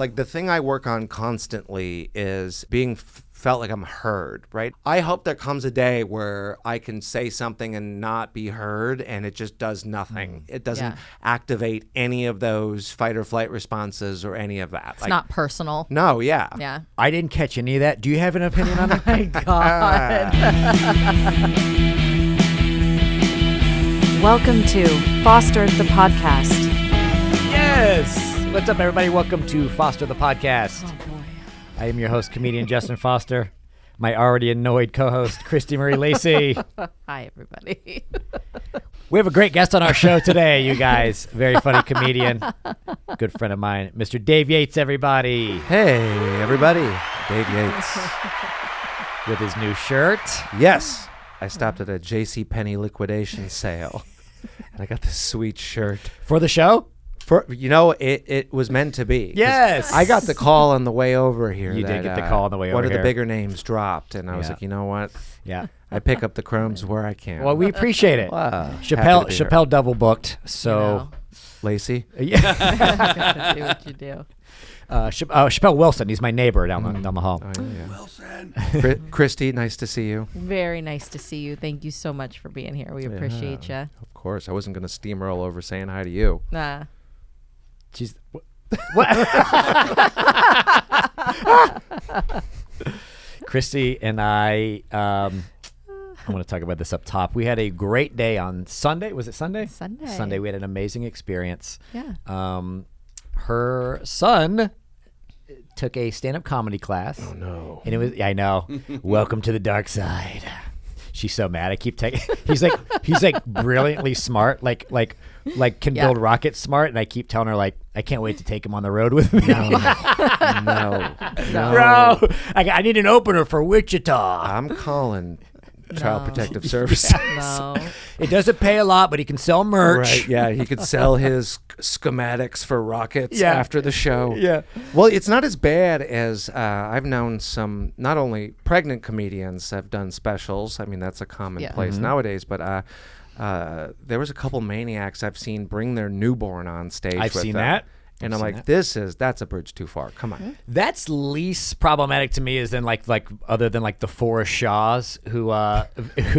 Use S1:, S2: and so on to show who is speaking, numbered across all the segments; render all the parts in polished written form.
S1: Like the thing I work on constantly is being felt like I'm heard, right? I hope there comes a day where I can say something and not be heard and it just does nothing. It doesn't activate any of those fight or flight responses or any of that.
S2: It's not personal.
S1: No, yeah.
S2: Yeah.
S3: I didn't catch any of that. Do you have an opinion on it?
S2: My God.
S4: Welcome to Foster the Podcast.
S3: Yes! What's up, everybody? Welcome to Foster the Podcast.
S2: Oh, boy.
S3: I am your host, comedian Justin Foster. My already annoyed co-host, Kristie Marie Lacey.
S2: Hi, everybody.
S3: We have a great guest on our show today, you guys. Very funny comedian. Good friend of mine, Mr. Dave Yates, everybody.
S1: Hey, everybody. Dave Yates.
S3: With his new shirt.
S1: Yes. I stopped at a JCPenney liquidation sale and I got this sweet shirt.
S3: For the show?
S1: It was meant to be.
S3: Yes.
S1: I got the call on the way over here.
S3: You did get the call on the way over
S1: One of
S3: here.
S1: the bigger names dropped, and I was like, you know what?
S3: Yeah.
S1: I pick up the crumbs where I can.
S3: Well, we appreciate it.
S1: Wow.
S3: Chappelle double booked, so
S1: Lacey?
S3: yeah.
S2: Do what you do.
S3: Chappelle Wilson, he's my neighbor down the hall.
S1: Oh, yeah.
S5: Wilson.
S1: Kristie, nice to see you.
S2: Very nice to see you. Thank you so much for being here. We appreciate you.
S1: Of course. I wasn't going to steamroll over saying hi to you.
S2: Nah.
S3: She's what? Kristie and I want to talk about this up top. We had a great day on Sunday. Was it Sunday?
S2: Sunday.
S3: We had an amazing experience.
S2: Yeah.
S3: Her son took a stand-up comedy class.
S1: Oh, no.
S3: And it was, I know. Welcome to the dark side. She's so mad. I keep taking. He's like brilliantly smart, like can build rockets smart, and I keep telling her like I can't wait to take him on the road with me.
S1: No.
S3: Bro, I need an opener for Wichita.
S1: I'm calling Child
S2: No.
S1: Protective Services.
S2: No.
S3: It doesn't pay a lot, but he can sell merch.
S1: Right, yeah, he could sell his schematics for rockets
S3: Yeah.
S1: after the show.
S3: Yeah.
S1: Well, it's not as bad as I've known some, not only pregnant comedians have done specials. I mean, that's a commonplace nowadays, but there was a couple maniacs I've seen bring their newborn on stage
S3: I've
S1: with
S3: seen
S1: them.
S3: that.
S1: And
S3: I've
S1: I'm
S3: seen
S1: like,
S3: that.
S1: that's a bridge too far. Come on.
S3: That's least problematic to me is than like other than like the Forrest Shaws who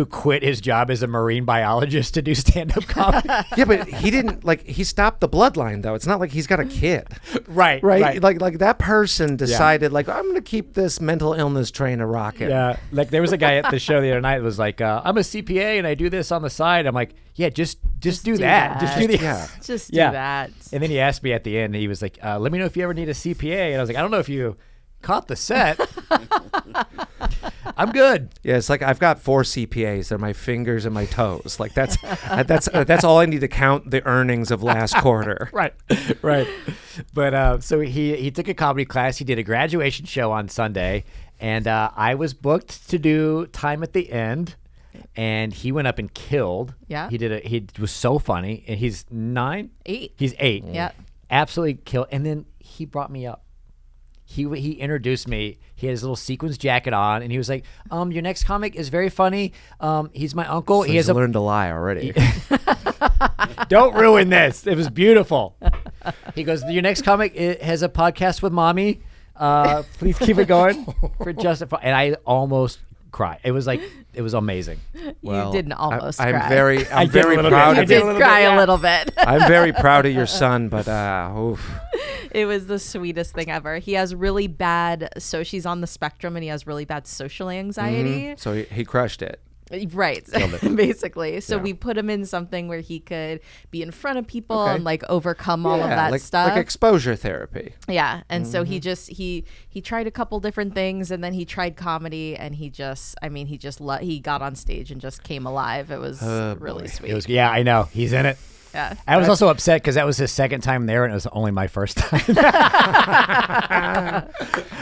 S3: quit his job as a marine biologist to do stand-up comedy.
S1: Yeah, but he didn't, he stopped the bloodline, though. It's not like he's got a kid.
S3: Right.
S1: Like that person decided, I'm going to keep this mental illness train a rocket.
S3: Yeah, like there was a guy at the show the other night that was like, I'm a CPA and I do this on the side. I'm like, yeah, just do that. Just do the
S2: Just do
S3: Yeah.
S2: that.
S3: And then he asked me at the end, he was like, let me know if you ever need a CPA. And I was like, I don't know if you caught the set. I'm good.
S1: Yeah, it's like I've got 4 CPAs. They're my fingers and my toes. Like that's all I need to count the earnings of last quarter.
S3: Right. But so he took a comedy class. He did a graduation show on Sunday. And I was booked to do time at the end. And he went up and killed.
S2: Yeah.
S3: He was so funny. And he's 9?
S2: 8.
S3: He's 8.
S2: Yeah.
S3: Absolutely killed. And then he brought me up. He introduced me. He had his little sequins jacket on, and he was like, your next comic is very funny. He's my uncle.
S1: So
S3: he has
S1: he's learned to lie already.
S3: Don't ruin this. It was beautiful. He goes, your next comic has a podcast with mommy. Please keep it going for Justin. And I almost cried. It was amazing.
S1: Well,
S2: you didn't almost
S1: I'm
S2: cry.
S1: very
S3: I did a
S1: proud
S3: little bit. I
S1: of
S2: You
S3: did
S1: you.
S3: a
S2: did
S3: little
S2: cry
S3: bit, yeah.
S2: a little bit.
S1: I'm very proud of your son, but oof.
S2: It was the sweetest thing ever. He has really bad, so she's on the spectrum and he has really bad social anxiety.
S1: So he crushed it.
S2: Right. Basically. So
S1: Yeah.
S2: we put him in something where he could be in front of people
S1: Okay.
S2: and overcome all of
S1: Yeah,
S2: that stuff.
S1: like exposure therapy.
S2: Yeah. And so he tried a couple different things and then he tried comedy and he got on stage and just came alive. It was really sweet.
S3: Yeah, I know. He's in it.
S2: Yeah.
S3: I was also upset because that was his second time there, and it was only my first time.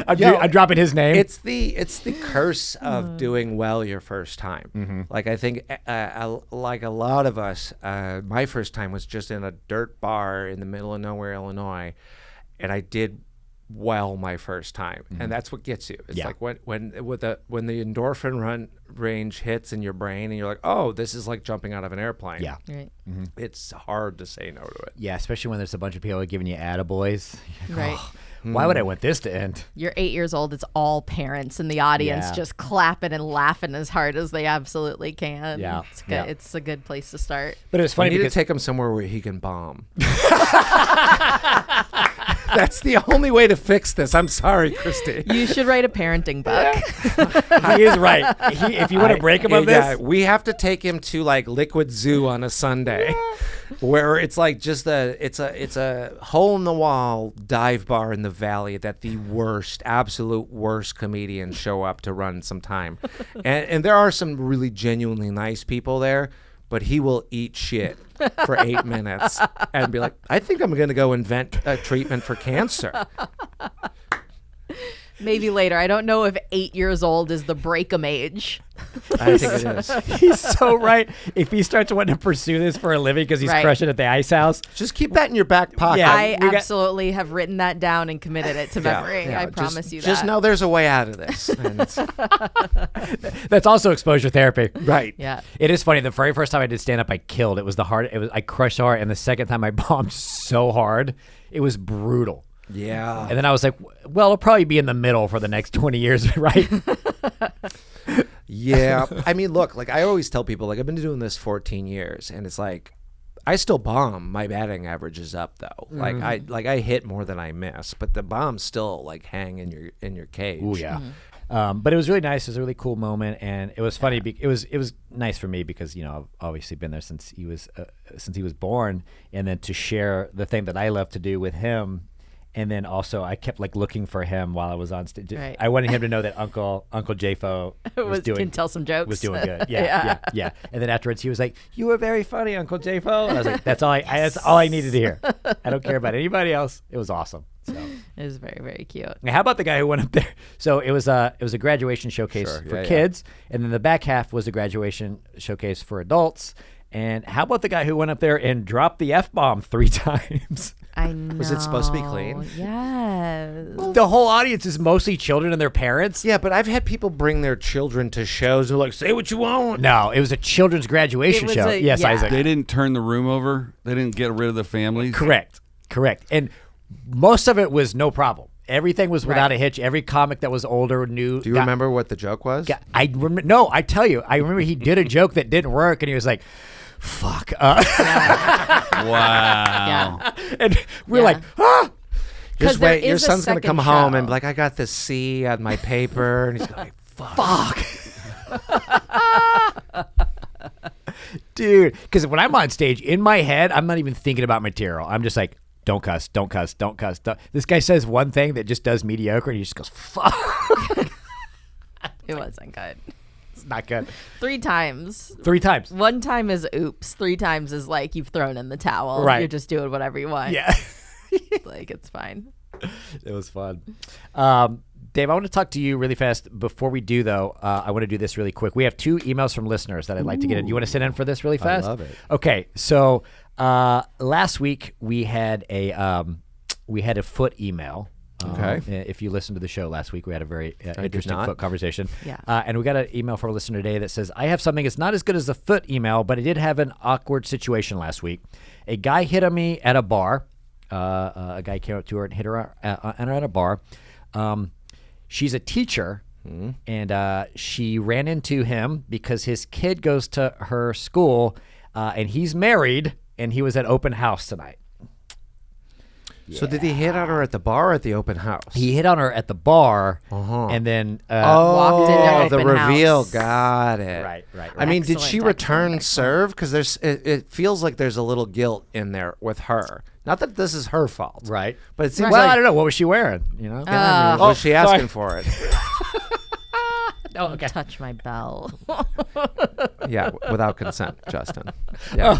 S3: I'm dropping his name.
S1: It's the curse of doing well your first time.
S3: Mm-hmm.
S1: Like I think, like a lot of us, my first time was just in a dirt bar in the middle of nowhere, Illinois, and I did well my first time, and that's what gets you. It's
S3: Yeah.
S1: like when the endorphin range hits in your brain, and you're like, oh, this is like jumping out of an airplane.
S3: Yeah.
S2: Right.
S1: It's hard to say no to it.
S3: Yeah, especially when there's a bunch of people giving you attaboys.
S2: Right.
S3: why would I want this to end?
S2: You're 8 years old. It's all parents in the audience just clapping and laughing as hard as they absolutely can.
S3: Yeah.
S2: It's good. It's a good place to start.
S3: But it was funny
S1: We need
S3: because
S1: to take him somewhere where he can bomb. That's the only way to fix this. I'm sorry, Kristie.
S2: You should write a parenting book.
S3: he is right. If you want to break him of this,
S1: we have to take him to like Liquid Zoo on a Sunday, where it's like just it's a hole in the wall dive bar in the valley that the absolute worst comedians show up to run some time, and there are some really genuinely nice people there. But he will eat shit for 8 minutes and be like, I think I'm going to go invent a treatment for cancer.
S2: Maybe later. I don't know if 8 years old is the break-em age.
S1: I think it is.
S3: he's so right. If he starts wanting to pursue this for a living because he's crushing at the ice house,
S1: Just keep that in your back pocket.
S3: Yeah.
S2: I absolutely have written that down and committed it to memory.
S1: Yeah,
S2: I promise you that.
S1: Just know there's a way out of this. And
S3: that's also exposure therapy.
S1: right.
S2: Yeah.
S3: It is funny. The very first time I did stand up, I killed. It was I crushed hard, and the second time I bombed so hard, it was brutal.
S1: Yeah.
S3: And then I was like, well, it'll probably be in the middle for the next 20 years, right?
S1: Yeah. I mean, look, like I always tell people, like I've been doing this 14 years, and it's like I still bomb. My batting average is up though. Like I hit more than I miss, but the bombs still like hang in your cage.
S3: Oh yeah. But it was really nice. It was a really cool moment, and it was funny. It was nice for me because I've obviously been there since he was born, and then to share the thing that I love to do with him. And then also, I kept like looking for him while I was on stage.
S2: Right.
S3: I wanted him to know that Uncle JFO
S2: can tell some jokes.
S3: Was doing good. Yeah. And then afterwards, he was like, "You were very funny, Uncle JFO." And I was like, "That's all I needed to hear. I don't care about anybody else." It was awesome. So
S2: It was very, very cute.
S3: now, how about the guy who went up there? So it was a graduation showcase for kids, and then the back half was a graduation showcase for adults. And how about the guy who went up there and dropped the F-bomb 3 times?
S2: I know.
S1: Was it supposed to be clean?
S2: Yes.
S3: The whole audience is mostly children and their parents.
S1: Yeah, but I've had people bring their children to shows and like, say what you want.
S3: No, it was a children's graduation show. Yes,
S2: yeah.
S3: Isaac.
S5: They didn't turn the room over. They didn't get rid of the families.
S3: Correct. And most of it was no problem. Everything was without a hitch. Every comic that was older knew.
S1: Do you remember what the joke was?
S3: No, I tell you. I remember he did a joke that didn't work, and he was like, fuck.
S5: Wow.
S2: Yeah.
S3: And we're like, ah.
S1: Just wait. Your
S2: is a
S1: son's going to
S2: second
S1: come home
S2: show.
S1: and be like, I got this C on my paper. And he's going to be like, fuck.
S3: Dude. Because when I'm on stage, in my head, I'm not even thinking about material. I'm just like, don't cuss, don't cuss, don't cuss. This guy says one thing that just does mediocre, and he just goes, fuck.
S2: It wasn't good.
S3: It's not good.
S2: 3 times.
S3: 3 times.
S2: 1 time is oops. 3 times is like you've thrown in the towel.
S3: Right.
S2: You're just doing whatever you want.
S3: Yeah.
S2: Like it's fine.
S3: It was fun. Dave, I want to talk to you really fast. Before we do, though, I want to do this really quick. We have 2 emails from listeners that I'd like to get in. You want to sit in for this really fast?
S1: I love it.
S3: Okay, so last week we had a foot email.
S1: Okay.
S3: If you listened to the show last week, we had a very interesting
S1: not.
S3: foot conversation.
S2: Yeah.
S3: And we got an email from a listener today that says, I have something. It's not as good as the foot email, but I did have an awkward situation last week. A guy hit on me at a bar. A guy came up to her and hit her at a bar. She's a teacher, and she ran into him because his kid goes to her school, and he's married, and he was at open house tonight.
S1: So did he hit on her at the bar or at the open house?
S3: He hit on her at the bar, and then
S2: Walked into
S1: the
S2: open
S1: reveal.
S2: house.
S1: Got it.
S3: Right.
S1: I mean, did she
S2: Excellent,
S1: return
S2: excellent.
S1: serve? Because it feels like there's a little guilt in there with her. Not that this is her fault,
S3: right.
S1: But it seems
S3: Well,
S1: like
S3: I don't know. What was she wearing? You know?
S1: was she asking
S3: sorry.
S1: for it?
S3: Oh, okay.
S2: Touch my bell.
S1: Yeah, without consent, Justin. Yeah,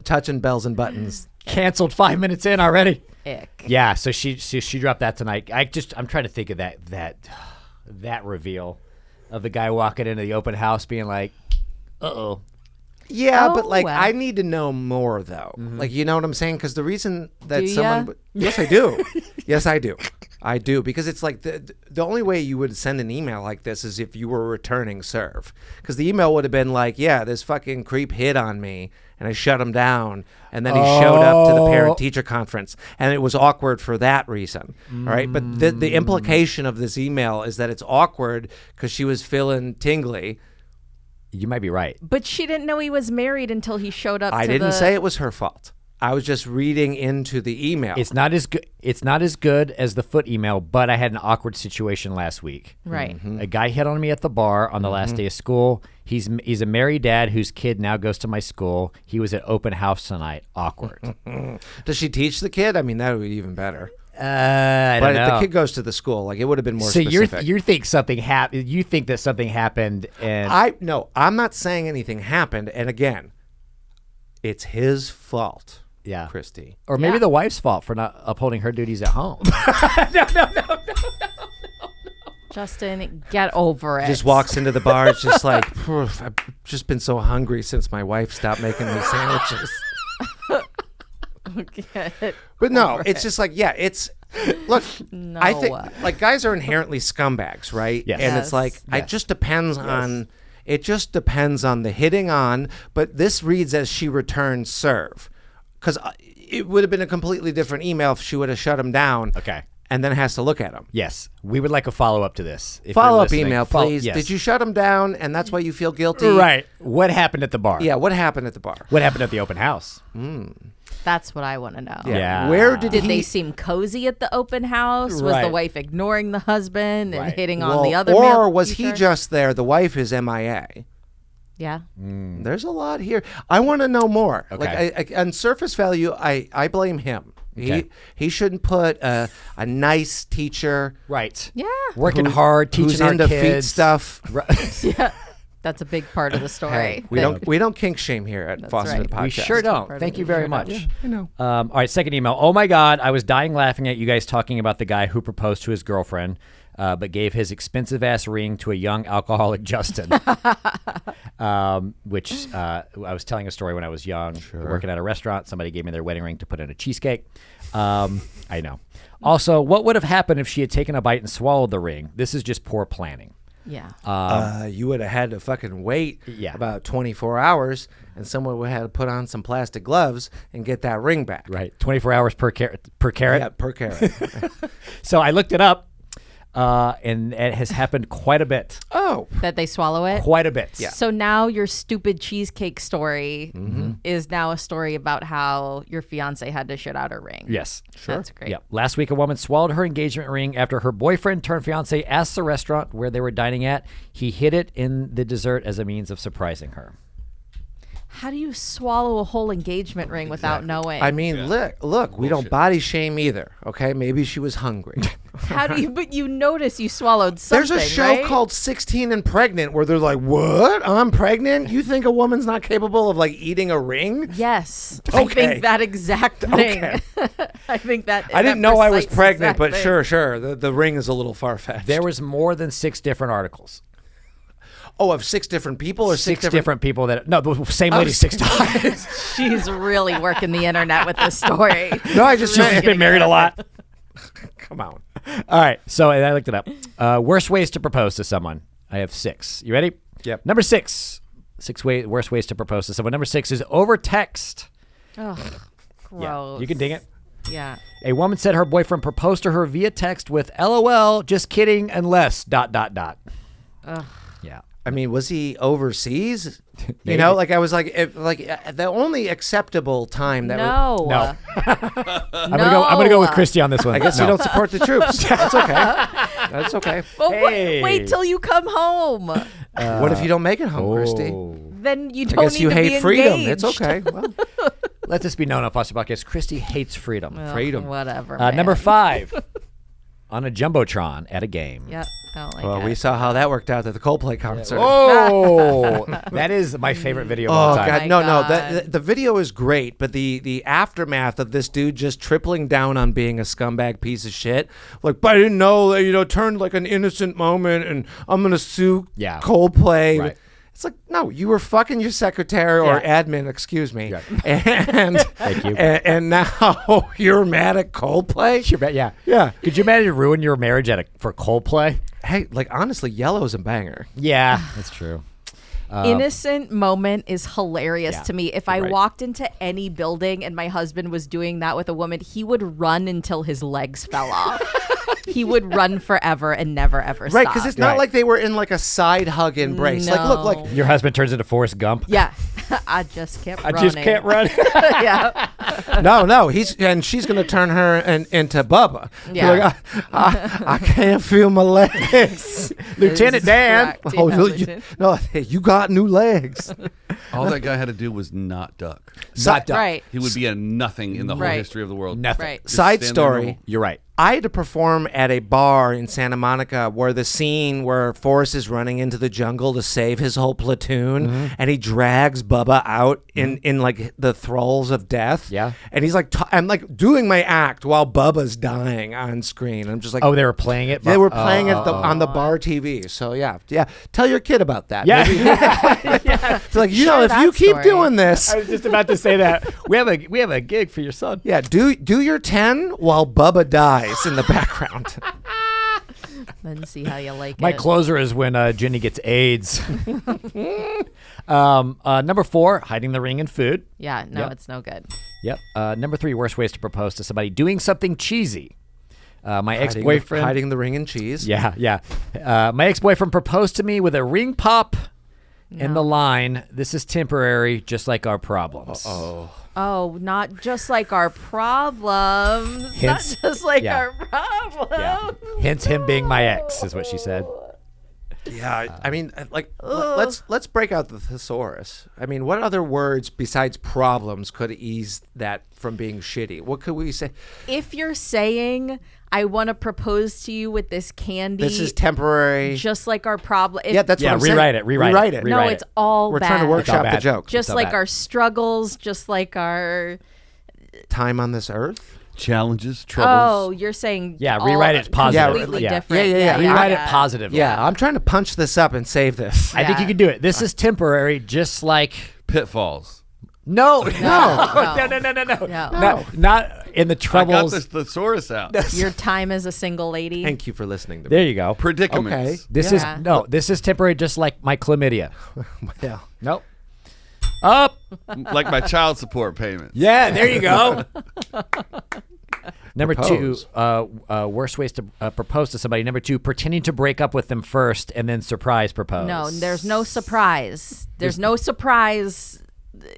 S1: touching bells and buttons.
S3: Canceled 5 minutes in already.
S2: Ick.
S3: Yeah, so she dropped that tonight. I'm trying to think of that reveal of the guy walking into the open house being like, uh-oh.
S1: Yeah,
S2: Oh,
S1: but like
S2: well.
S1: I need to know more though. Like, you know what I'm saying? Because the reason that
S2: Do
S1: someone
S2: ya?
S1: yes, I do. Yes, I do. I do, because it's like the only way you would send an email like this is if you were returning serve, because the email would have been like, yeah, this fucking creep hit on me and I shut him down, and then he showed up to the parent-teacher conference, and it was awkward for that reason, right? But the implication of this email is that it's awkward because she was feeling tingly.
S3: You might be right.
S2: But she didn't know he was married until he showed up.
S1: I didn't say it was her fault. I was just reading into the email.
S3: It's not as good. It's not as good as the foot email, but I had an awkward situation last week.
S2: Right.
S3: A guy hit on me at the bar on the last day of school. He's a married dad whose kid now goes to my school. He was at open house tonight. Awkward.
S1: Does she teach the kid? I mean, that would be even better.
S3: I don't
S1: But if
S3: know.
S1: the kid goes to the school, like, it would have been more
S3: So
S1: specific.
S3: you think something happened? You think that something happened, and
S1: No, I'm not saying anything happened. And again, it's his fault.
S3: yeah,
S1: Kristie.
S3: or maybe
S2: Yeah.
S3: the wife's fault for not upholding her duties at home.
S2: Justin, get over it.
S1: Just walks into the bar. It's just like, "Poof, I've just been so hungry since my wife stopped making me sandwiches.
S2: Get
S1: But no,
S2: over
S1: it's
S2: it.
S1: just like, yeah, it's, look,
S2: No.
S1: I think, like, guys are inherently scumbags, right?
S3: Yes.
S1: And it's like,
S3: Yes.
S1: it just depends on, the hitting on, but this reads as she returned serve. Because it would have been a completely different email if she would have shut him down.
S3: Okay.
S1: And then has to look at him.
S3: Yes, we would like a follow-up to this. If you're
S1: Follow-up
S3: listening.
S1: email,
S3: Follow-
S1: please.
S3: yes.
S1: Did you shut him down and that's why you feel guilty?
S3: Right. What happened at the bar?
S1: Yeah, what happened at the bar?
S3: What happened at the open house?
S2: That's what I want to know.
S3: Yeah.
S1: Where did
S2: Did
S1: he...
S2: they seem cozy at the open house? Was the
S3: Right.
S2: wife ignoring the husband and
S3: Right.
S2: hitting
S1: Well,
S2: on the other
S1: or
S2: male
S1: was he
S2: teacher?
S1: just there? The wife is MIA.
S2: Yeah.
S1: There's a lot here. I want to know more.
S3: Okay.
S1: Like, on surface value, I blame him.
S3: Okay.
S1: He shouldn't put a nice teacher
S3: Right.
S2: Yeah.
S3: Working hard, teaching
S1: who's
S3: our
S1: into
S3: kids.
S1: feet stuff.
S3: Right.
S2: Yeah. That's a big part of the story.
S1: Hey, we don't kink shame here at Foster
S2: right.
S1: the Podcast.
S3: We sure don't.
S2: Part
S3: Thank
S2: of
S3: you
S2: it.
S3: very
S2: Sure
S3: much.
S2: don't.
S1: I know.
S3: All right, second email. Oh my God, I was dying laughing at you guys talking about the guy who proposed to his girlfriend, but gave his expensive ass ring to a young alcoholic Justin. Which I was telling a story when I was young, working at a restaurant. Somebody gave me their wedding ring to put in a cheesecake. I know. Also, what would have happened if she had taken a bite and swallowed the ring? This is just poor planning.
S2: Yeah.
S1: You would have had to fucking wait
S3: Yeah.
S1: about 24 hours, and someone would have had to put on some plastic gloves and get that ring back.
S3: Right, 24 hours per carrot.
S1: Yeah, per carrot.
S3: So I looked it up, and it has happened quite a bit.
S1: Oh,
S2: That they swallow it.
S3: Quite a bit.
S1: Yeah.
S2: So now your stupid cheesecake story is now a story about how your fiance had to shit out her ring.
S3: Yes.
S2: That's great.
S3: Yeah. Last week, a woman swallowed her engagement ring after her boyfriend turned fiance asked the restaurant where they were dining at. He hid it in the dessert as a means of surprising her.
S2: How do you swallow a whole engagement ring without knowing?
S1: I mean, look, we don't body shame either. Okay, maybe she was hungry.
S2: How do you? But you notice you swallowed something.
S1: There's a show
S2: right?
S1: called 16 and Pregnant where they're like, "What? I'm pregnant? You think a woman's not capable of like eating a ring?"
S2: Yes.
S1: Okay.
S2: I think that exact thing.
S1: Okay.
S2: I think that.
S1: I didn't know I was
S2: precise
S1: pregnant,
S2: exact
S1: but
S2: thing.
S1: sure. The ring is a little far fetched.
S3: There was more than 6 different articles.
S1: of 6 different people or
S3: 6 different people that the same lady 6 times.
S2: She's really working the internet with this story.
S1: No, I just
S2: Really
S3: She's been
S2: getting
S3: married
S2: it.
S3: a lot.
S1: come on.
S3: All right, so I looked it up. Worst ways to propose to someone. I have 6. You ready?
S1: Yep.
S3: Number 6. Worst ways to propose to someone. Number 6 is over text.
S2: Ugh, gross.
S3: Yeah, you can ding it.
S2: Yeah.
S3: A woman said her boyfriend proposed to her via text with "LOL, just kidding, unless ...
S2: Ugh.
S3: Yeah.
S1: I mean, was he overseas?
S3: Maybe.
S1: You know, like I was like, the only acceptable time that
S2: No.
S3: No. I'm gonna go with Kristie on this one.
S1: I guess
S3: No.
S1: you don't support the troops. That's okay. That's okay.
S2: Well,
S3: Hey.
S2: wait till you come home.
S1: What if you don't make it home, Kristie?
S3: Oh.
S2: Then you
S1: I
S2: don't
S1: guess
S2: need
S1: you
S2: to
S1: hate
S2: be
S1: freedom.
S2: engaged.
S1: It's okay. Well,
S3: Let this be known on Foster Podcast. Kristie hates freedom.
S2: Ugh,
S1: Freedom.
S2: Whatever.
S3: Number
S2: man.
S3: 5. On a Jumbotron at a game.
S2: Yep. I don't like
S1: well,
S2: it.
S1: we saw how that worked out at the Coldplay concert.
S3: Oh, that is my favorite video of all
S1: Oh
S3: time.
S1: God,
S2: My
S1: no!
S2: God.
S1: The video is great, but the aftermath of this dude just tripling down on being a scumbag piece of shit. Like, but I didn't know that, turned like an innocent moment, and I'm gonna sue
S3: Yeah.
S1: Coldplay.
S3: Right.
S1: It's like, no, you were fucking your secretary or admin, excuse me.
S3: Yeah.
S1: And
S3: Thank you.
S1: And now you're mad at Coldplay?
S3: You're yeah.
S1: Yeah.
S3: Could you imagine ruin your marriage for Coldplay?
S1: Hey, like, honestly, Yellow's a banger.
S3: Yeah, that's true.
S2: Innocent moment is hilarious to me. If I
S3: right.
S2: walked into any building and my husband was doing that with a woman, he would run until his legs fell off. He would run forever and never ever stop.
S1: Right, because it's not like they were in like a side hug embrace.
S2: No.
S1: Like, look, like
S3: Your husband turns into Forrest Gump.
S2: Yeah. I just kept running.
S3: I just can't run.
S2: Yeah.
S1: no, she's gonna turn her into Bubba.
S2: Yeah.
S1: Like, I can't feel my legs.
S3: Lieutenant Dan.
S2: Correct.
S1: Oh,
S2: Yeah,
S1: you got new legs.
S5: All that guy had to do was not duck.
S3: Not done.
S2: Right.
S5: He would be a nothing in the whole
S2: Right.
S5: history of the world.
S3: Nothing.
S2: Right.
S5: Just
S1: Side
S5: stand there
S1: story.
S5: normal.
S3: You're right.
S1: I had to perform at a bar in Santa Monica where the scene where Forrest is running into the jungle to save his whole platoon, and he drags Bubba out in like the thralls of death.
S3: Yeah.
S1: And he's like, I'm like doing my act while Bubba's dying on screen. I'm just like,
S3: Oh, they were playing it?
S1: they were playing it on the bar TV. So yeah. Tell your kid about that.
S3: Yeah.
S1: Maybe. It's like, you know,
S2: Share
S1: if you
S2: that
S1: keep
S2: story.
S1: doing this,
S3: I was just about to say that. We have a gig for your son.
S1: yeah, do your 10 while Bubba dies in the background.
S2: Then see how you like
S3: My
S2: it.
S3: closer is when Jenny gets AIDS. Number 4, hiding the ring in food.
S2: Yeah, no,
S3: Yep.
S2: it's no good.
S3: Yep. Number 3, worst ways to propose to somebody. Doing something cheesy. My ex-boyfriend.
S1: hiding the ring and cheese.
S3: Yeah. My ex-boyfriend proposed to me with a ring pop and the line, "This is temporary, just like our problems."
S2: Oh, not just like our problems.
S3: Hints.
S2: Not just like
S3: Yeah.
S2: our problems.
S3: Yeah. Hence him being my ex, is what she said.
S1: Yeah, I mean, like, let's break out the thesaurus. I mean, what other words besides problems could ease that from being shitty? What could we say?
S2: If you're saying, I want to propose to you with this candy,
S1: This is temporary.
S2: just like our problem.
S1: Yeah, that's what I'm saying.
S3: rewrite it.
S1: Rewrite it.
S2: no,
S3: rewrite
S2: it's
S3: it.
S2: all
S1: We're
S2: bad.
S1: trying to workshop the
S3: bad.
S1: joke.
S2: Just
S3: all
S2: like
S3: bad.
S2: our struggles, just like our.
S1: Time on this earth.
S5: Challenges,
S2: Oh,
S5: troubles.
S2: you're saying.
S3: Yeah,
S2: all
S3: rewrite it positive.
S2: Completely
S3: Yeah.
S2: different.
S1: Yeah.
S3: Rewrite
S2: yeah.
S3: it positively.
S1: Yeah, I'm trying to punch this up and save this.
S3: I think
S2: Yeah.
S3: you can do it. This is temporary, just like
S5: Pitfalls.
S3: no,
S2: No.
S3: not in the
S5: I got
S3: troubles.
S5: this thesaurus out.
S2: Your time as a single lady.
S1: Thank you for listening to
S3: There
S1: me.
S3: you go.
S5: Predicaments.
S1: Okay.
S3: This
S2: Yeah.
S3: this is temporary, just like my chlamydia.
S1: Yeah.
S3: Nope. Up.
S5: Like my child support payments.
S3: Yeah, there you go. Number
S1: Propose.
S3: 2, worst ways to propose to somebody. Number 2, pretending to break up with them first and then surprise propose.
S2: No, there's no surprise. There's no surprise.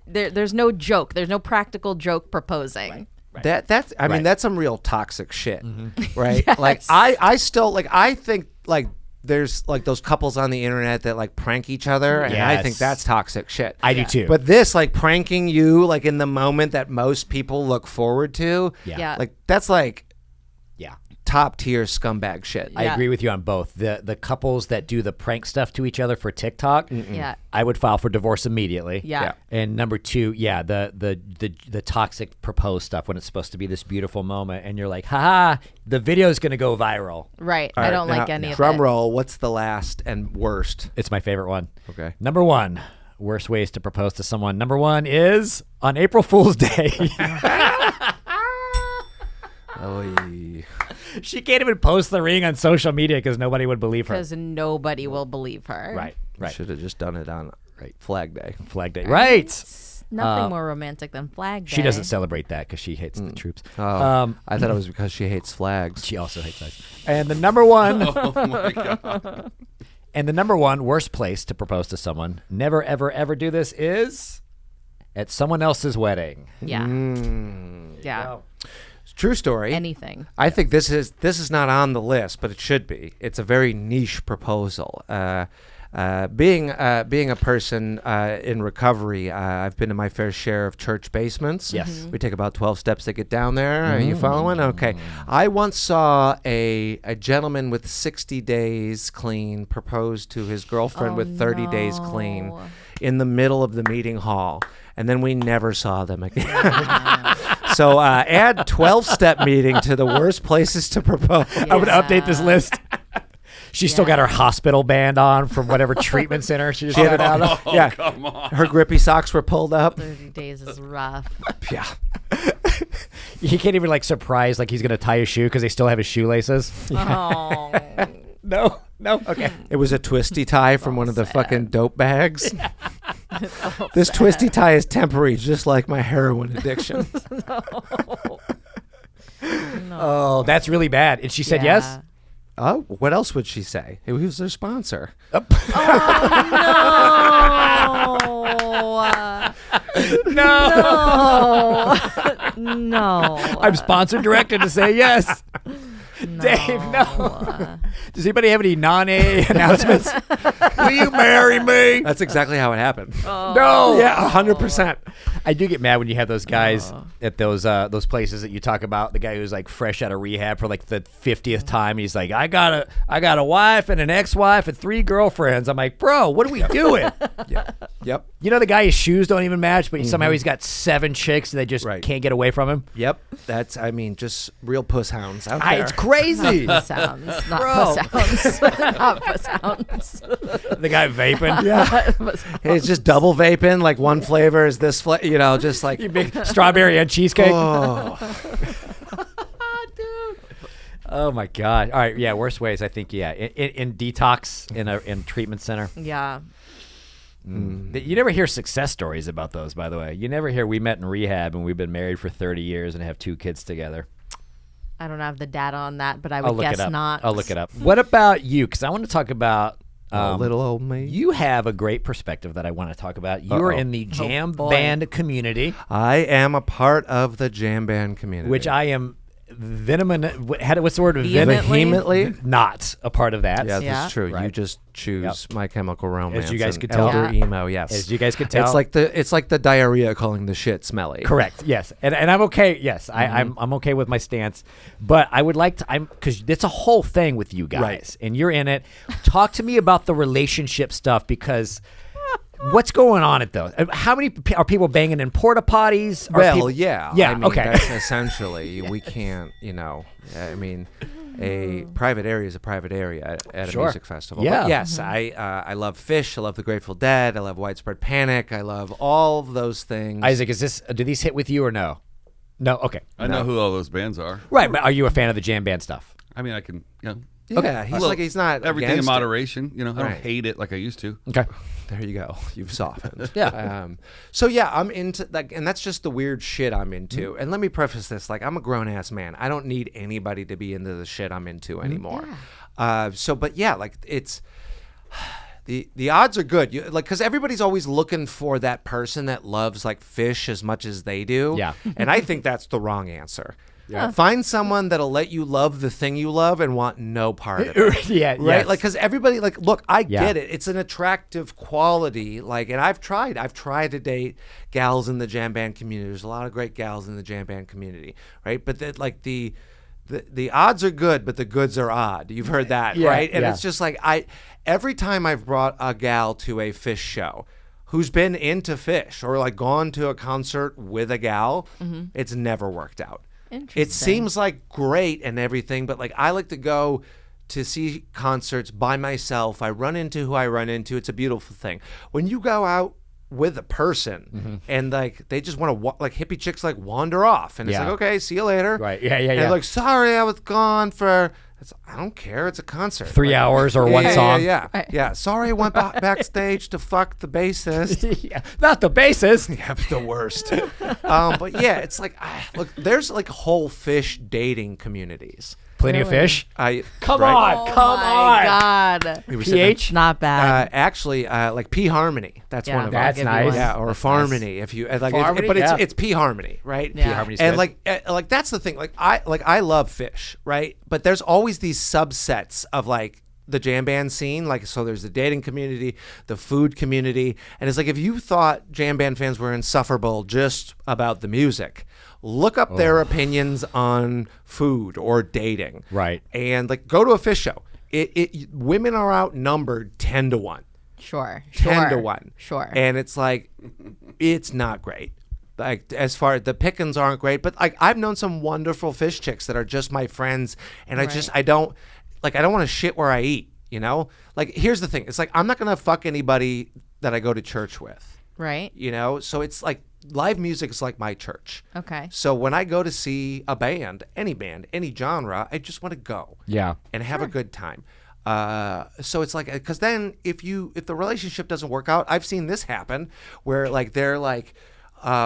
S2: There's no joke. There's no practical joke proposing.
S1: That's I mean
S3: Right.
S1: that's some real toxic shit, right? Like I still like I think like there's like those couples on the internet that like prank each other, and I think
S3: Yes.
S1: that's toxic shit.
S3: I do too.
S1: But this like pranking you like in the moment that most people look forward to,
S2: Yeah.
S1: like that's like
S3: yeah.
S1: top tier scumbag shit.
S3: I
S2: Yeah.
S3: agree with you on both. The couples that do the prank stuff to each other for TikTok,
S2: Yeah.
S3: I would file for divorce immediately.
S2: Yeah.
S3: And number 2, the toxic propose stuff when it's supposed to be this beautiful moment, and you're like, haha, the video is going to go viral.
S2: Right.
S1: All
S2: I
S1: right,
S2: don't like
S1: now,
S2: any of
S1: drum
S2: it.
S1: roll. What's the last and worst?
S3: It's my favorite one.
S1: Okay.
S3: Number 1, worst ways to propose to someone. Number 1 is on April Fool's Day.
S1: Oy.
S3: She can't even post the ring on social media because nobody would believe her.
S2: Because nobody will believe her.
S3: Right.
S1: Should have just done it on Flag Day.
S3: Flag Day. Right.
S2: It's nothing more romantic than Flag Day.
S3: She doesn't celebrate that because she hates the troops.
S1: Oh, I thought it was because she hates flags.
S3: She also hates flags. And the number 1
S5: Oh my god.
S3: and the number 1 worst place to propose to someone, never ever ever do this, is at someone else's wedding.
S2: Yeah.
S1: Mm.
S2: Yeah.
S1: True story.
S2: Anything.
S1: I think this is not on the list, but it should be. It's a very niche proposal. Being a person in recovery, I've been to my fair share of church basements.
S3: Yes.
S2: Mm-hmm.
S1: We take about 12 steps to get down there. Are you following? Okay. I once saw a gentleman with 60 days clean propose to his girlfriend with 30 days clean in the middle of the meeting hall. And then we never saw them again. So add 12-step meeting to the worst places to propose.
S3: I'm going to update this list. She's still got her hospital band on from whatever treatment center she just got out of.
S5: Oh,
S1: Yeah.
S5: come on.
S1: Her grippy socks were pulled up.
S2: 30 days is rough.
S1: Yeah.
S3: He can't even like surprise like he's gonna tie his shoe because they still have his shoelaces.
S2: Oh.
S3: No. Okay.
S1: It was a twisty tie from one of the fucking dope bags. This twisty tie is temporary, just like my heroin addiction.
S3: Oh, that's really bad. And she said yes.
S1: Oh, what else would she say? He was their sponsor.
S2: No. No.
S3: I'm sponsored directed to say yes. Dave, no. Does anybody have any non-A announcements? Will you marry me?
S1: That's exactly how it happened.
S3: No.
S1: Yeah, 100%.
S3: I do get mad when you have those guys at those places that you talk about. The guy who's like fresh out of rehab for like the 50th time. He's like, I got a wife and an ex-wife and 3 girlfriends. I'm like, bro, what are we doing?
S1: Yep.
S3: You know the guy, his shoes don't even match, but somehow he's got 7 chicks and they just
S1: Right.
S3: can't get away from him.
S1: Yep. That's, just real puss hounds out there.
S3: It's crazy.
S2: Sounds, not
S3: Bro.
S2: sounds. Not sounds.
S3: The guy vaping.
S1: It's just double vaping. Like one flavor is this flavor, just like.
S3: You big strawberry and cheesecake.
S1: Oh.
S3: Oh my God. All right. Yeah. Worst ways. I think. Yeah. In detox in treatment center.
S2: Yeah.
S3: You never hear success stories about those, by the way. You never hear we met in rehab and we've been married for 30 years and have 2 kids together.
S2: I don't have the data on that, but I
S3: I'll
S2: would
S3: look
S2: guess
S3: it up.
S2: not.
S3: I'll look it up. What about you? Because I want to talk about
S1: Little old me.
S3: You have a great perspective that I want to talk about. You're in the jam
S2: boy.
S3: band community,
S1: I am a part of the jam band community.
S3: which I am what's the word?
S2: Vehemently?
S3: Not a part of that.
S1: Yeah,
S2: Yeah.
S1: that's true. You
S3: Right.
S1: just choose My Chemical Romance.
S3: you guys
S1: and
S3: could tell.
S1: Elder
S2: Yeah.
S1: Emo, yes.
S3: As you guys could tell.
S1: It's like the diarrhea calling the shit smelly.
S3: Correct. Yes, and I'm okay. Yes, I'm okay with my stance, but I would like to. Because it's a whole thing with you guys,
S1: Right.
S3: and you're in it. Talk to me about the relationship stuff because what's going on at those? How many are people banging in porta potties? Are
S1: Well,
S3: people-
S1: yeah.
S3: yeah.
S1: I mean,
S3: Okay.
S1: That's essentially, we can't, I mean, a private area is a private area at a
S3: Sure.
S1: music festival.
S3: Yeah.
S1: But yes, I love Fish. I love the Grateful Dead. I love Widespread Panic. I love all of those things.
S3: Isaac, do these hit with you or no? No. Okay.
S5: I know who all those bands are.
S3: Right, but are you a fan of the jam band stuff?
S5: I mean, I can,
S1: Yeah, he's not
S5: everything in
S1: against it.
S5: moderation. I don't
S1: Right.
S5: hate it like I used to.
S3: Okay.
S1: There you go. You've softened.
S3: Yeah.
S1: So yeah, I'm into that, and that's just the weird shit I'm into.
S3: Mm-hmm.
S1: And let me preface this: like, I'm a grown ass man. I don't need anybody to be into the shit I'm into anymore. But yeah, like it's the odds are good. Because everybody's always looking for that person that loves like Fish as much as they do.
S3: Yeah.
S1: And I think that's the wrong answer. Yeah. Find someone that'll let you love the thing you love and want no part of it.
S3: Yeah,
S1: Right?
S3: yes.
S1: Like, because everybody, like, look, I
S3: Yeah.
S1: get it. It's an attractive quality. Like, and I've tried to date gals in the jam band community. There's a lot of great gals in the jam band community, right? But that, like, the odds are good, but the goods are odd. You've heard that,
S3: Yeah,
S1: right? And
S3: yeah.
S1: it's just like, every time I've brought a gal to a Fish show who's been into Fish or like gone to a concert with a gal, it's never worked out. It seems like great and everything, but like I like to go to see concerts by myself. I run into who I run into. It's a beautiful thing. When you go out with a person and like they just want to like hippie chicks like wander off and it's
S3: Yeah.
S1: like, okay, see you later.
S3: Right. Yeah.
S1: And they're like, sorry, I was gone for. I don't care. It's a concert.
S3: 3 hours or one song.
S1: Yeah. Sorry, I went backstage to fuck the bassist.
S3: Yeah. Not the bassist.
S1: Yeah, the worst. But yeah, it's like, look, there's like whole Fish dating communities.
S3: Plenty of fish. Come
S1: right?
S3: on. Come on.
S2: God.
S1: We were
S3: PH?
S2: Not bad.
S1: actually, like P Harmony. That's
S2: Yeah,
S1: one of
S3: That's
S1: them.
S3: nice.
S1: Yeah, or
S3: That's
S1: Farmony if you like.
S3: Farmony?
S1: But
S3: Yeah.
S1: it's P Harmony, right?
S2: Yeah.
S3: P Harmony's
S1: And
S3: good.
S1: like that's the thing. I love Fish, right? But there's always these subsets of like the jam band scene. Like, so there's the dating community, the food community, and it's like if you thought jam band fans were insufferable just about the music, look up their opinions on food or dating,
S3: Right.
S1: And like go to a Fish show. Women are outnumbered 10-1.
S2: Sure.
S1: 10-1.
S2: Sure.
S1: And it's like, it's not great. Like, as far as the pickings aren't great, but like I've known some wonderful Fish chicks that are just my friends, and I don't want to shit where I eat. You know, like here's the thing. It's like I'm not gonna fuck anybody that I go to church with.
S2: Right.
S1: You know, so it's like live music is like my church.
S2: Okay.
S1: So when I go to see a band, any genre, I just want to go.
S3: Yeah.
S1: And have a good time. So it's like, because then if the relationship doesn't work out, I've seen this happen where like they're like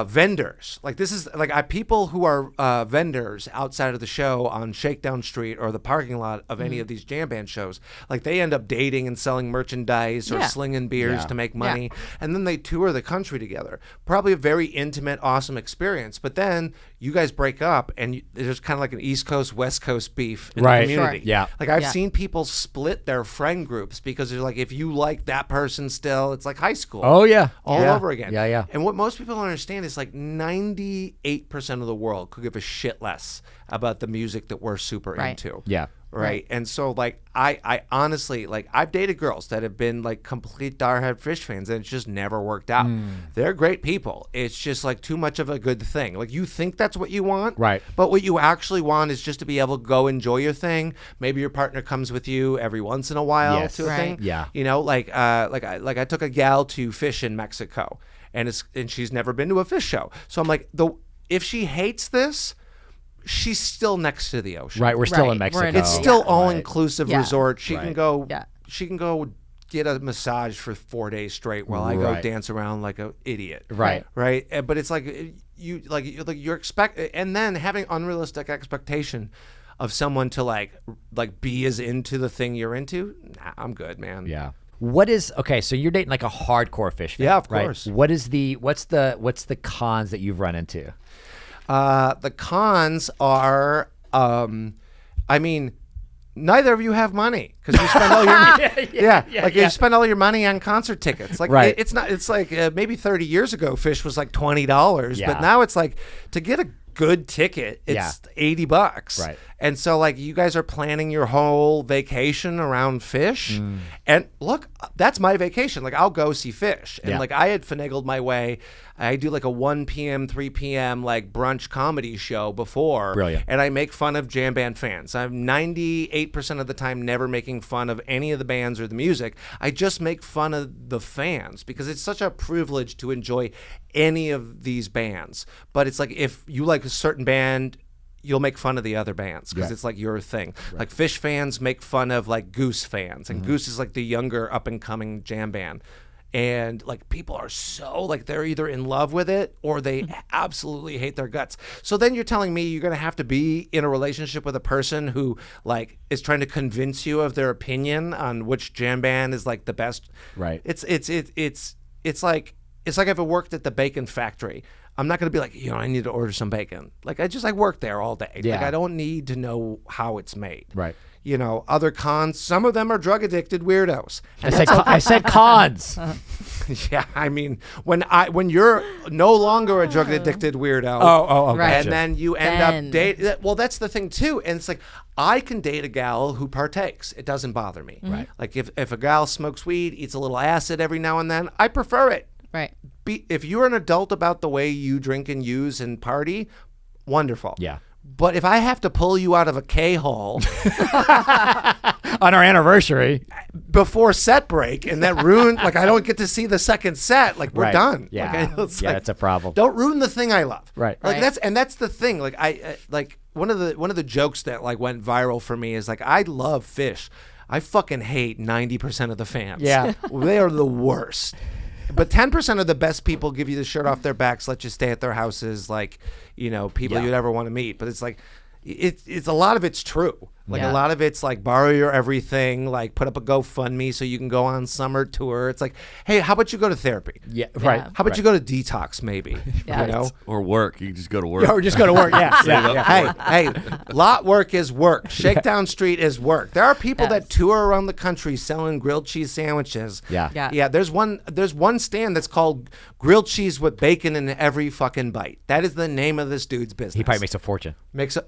S1: vendors. Like this is like people who are vendors outside of the show on Shakedown Street or the parking lot of any of these jam band shows. Like they end up dating and selling merchandise or slinging beers to make money. And then they tour the country together. Probably a very intimate, awesome experience. But then you guys break up and there's kind of like an East Coast, West Coast beef in the community.
S2: Sure.
S3: Yeah.
S1: Like I've seen people split their friend groups because they're like, if you like that person still, it's like high school.
S3: Oh yeah.
S1: All
S3: Yeah.
S1: over again.
S3: Yeah, yeah.
S1: And what most people don't understand is like 98% of the world could give a shit less about the music that we're super into.
S3: Yeah.
S1: Right. And so like I honestly, like I've dated girls that have been like complete diehard Fish fans and it's just never worked out. They're great people. It's just like too much of a good thing. Like you think that's what you want.
S3: Right.
S1: But what you actually want is just to be able to go enjoy your thing. Maybe your partner comes with you every once in a while
S3: Yes.
S1: to a thing.
S3: Yeah.
S1: You know, like I took a gal to fish in Mexico and she's never been to a fish show. So I'm like, if she hates this, she's still next to the ocean.
S3: Right. We're still in
S2: Right. We're
S3: Mexico.
S2: in-
S1: It's still
S2: Yeah.
S1: all-inclusive
S2: Yeah.
S1: resort. She can go.
S2: Yeah.
S1: She can go get a massage for 4 days straight while I go
S3: Right.
S1: dance around like an idiot.
S3: Right.
S1: Right. But it's like you're and then having unrealistic expectation of someone to like be as into the thing you're into. Nah, I'm good, man.
S3: Yeah. What is okay? So you're dating like a hardcore Fish fan.
S1: Yeah, of
S3: right?
S1: course.
S3: What's the cons that you've run into?
S1: The cons are, I mean, neither of you have money because you spend all your you spend all your money on concert tickets. Like
S3: Right.
S1: it's not. It's like maybe 30 years ago, Fish was like $20,
S3: Yeah.
S1: but now it's like to get a good ticket, it's $80.
S3: Right.
S1: And so like you guys are planning your whole vacation around Fish, and look, that's my vacation. Like I'll go see Fish, and
S3: Yeah.
S1: like I had finagled my way. I do like a 1 p.m., 3 p.m. like brunch comedy show before.
S3: Brilliant.
S1: And I make fun of jam band fans. I'm 98% of the time never making fun of any of the bands or the music. I just make fun of the fans because it's such a privilege to enjoy any of these bands. But it's like if you like a certain band, you'll make fun of the other bands because it's like your thing. Like Fish fans make fun of like Goose fans, and Goose is like the younger up and coming jam band. And like people are so like they're either in love with it or they absolutely hate their guts. So then you're telling me you're going to have to be in a relationship with a person who like is trying to convince you of their opinion on which jam band is like the best.
S3: Right.
S1: It's like if I worked at the bacon factory. I'm not going to be like, I need to order some bacon. Like I work there all day.
S3: Yeah.
S1: Like I don't need to know how it's made.
S3: Right.
S1: Other cons, some of them are drug addicted weirdos.
S3: I said cons.
S1: Yeah, I mean, when you're no longer a drug addicted weirdo,
S3: Oh,
S2: Right.
S1: and then you end up dating. Well, that's the thing too, and it's like I can date a gal who partakes. It doesn't bother me.
S3: Right.
S1: Like if a gal smokes weed, eats a little acid every now and then, I prefer it.
S2: Right.
S1: If you're an adult about the way you drink and use and party, wonderful.
S3: Yeah.
S1: But if I have to pull you out of a K-hole
S3: On our anniversary.
S1: before set break and that ruined, like I don't get to see the second set, like we're
S3: Right.
S1: done.
S3: Yeah.
S1: Like, it's
S3: Yeah,
S1: like,
S3: that's a problem.
S1: Don't ruin the thing I love.
S3: Right.
S1: Like
S2: Right.
S1: that's the thing. Like I like one of the jokes that like went viral for me is like I love Fish. I fucking hate 90% of the fans.
S3: Yeah.
S1: They are the worst. But 10% of the best people give you the shirt off their backs, let you stay at their houses, like, people you'd ever want to meet. But it's like, it's a lot of it's true. Like
S2: Yeah.
S1: a lot of it's like borrow your everything, like put up a GoFundMe so you can go on summer tour. It's like, hey, how about you go to therapy?
S3: Yeah. Right.
S2: Yeah.
S1: How about you go to detox maybe?
S2: Yeah.
S1: You know?
S5: Or work. You can just go to work.
S3: Or just go to work. Yeah. yeah.
S1: Hey, lot work is work. Shakedown Street is work. There are people that tour around the country selling grilled cheese sandwiches.
S3: Yeah.
S2: Yeah.
S1: Yeah, there's one stand that's called grilled cheese with bacon in every fucking bite. That is the name of this dude's business.
S3: He probably makes a fortune.
S1: Makes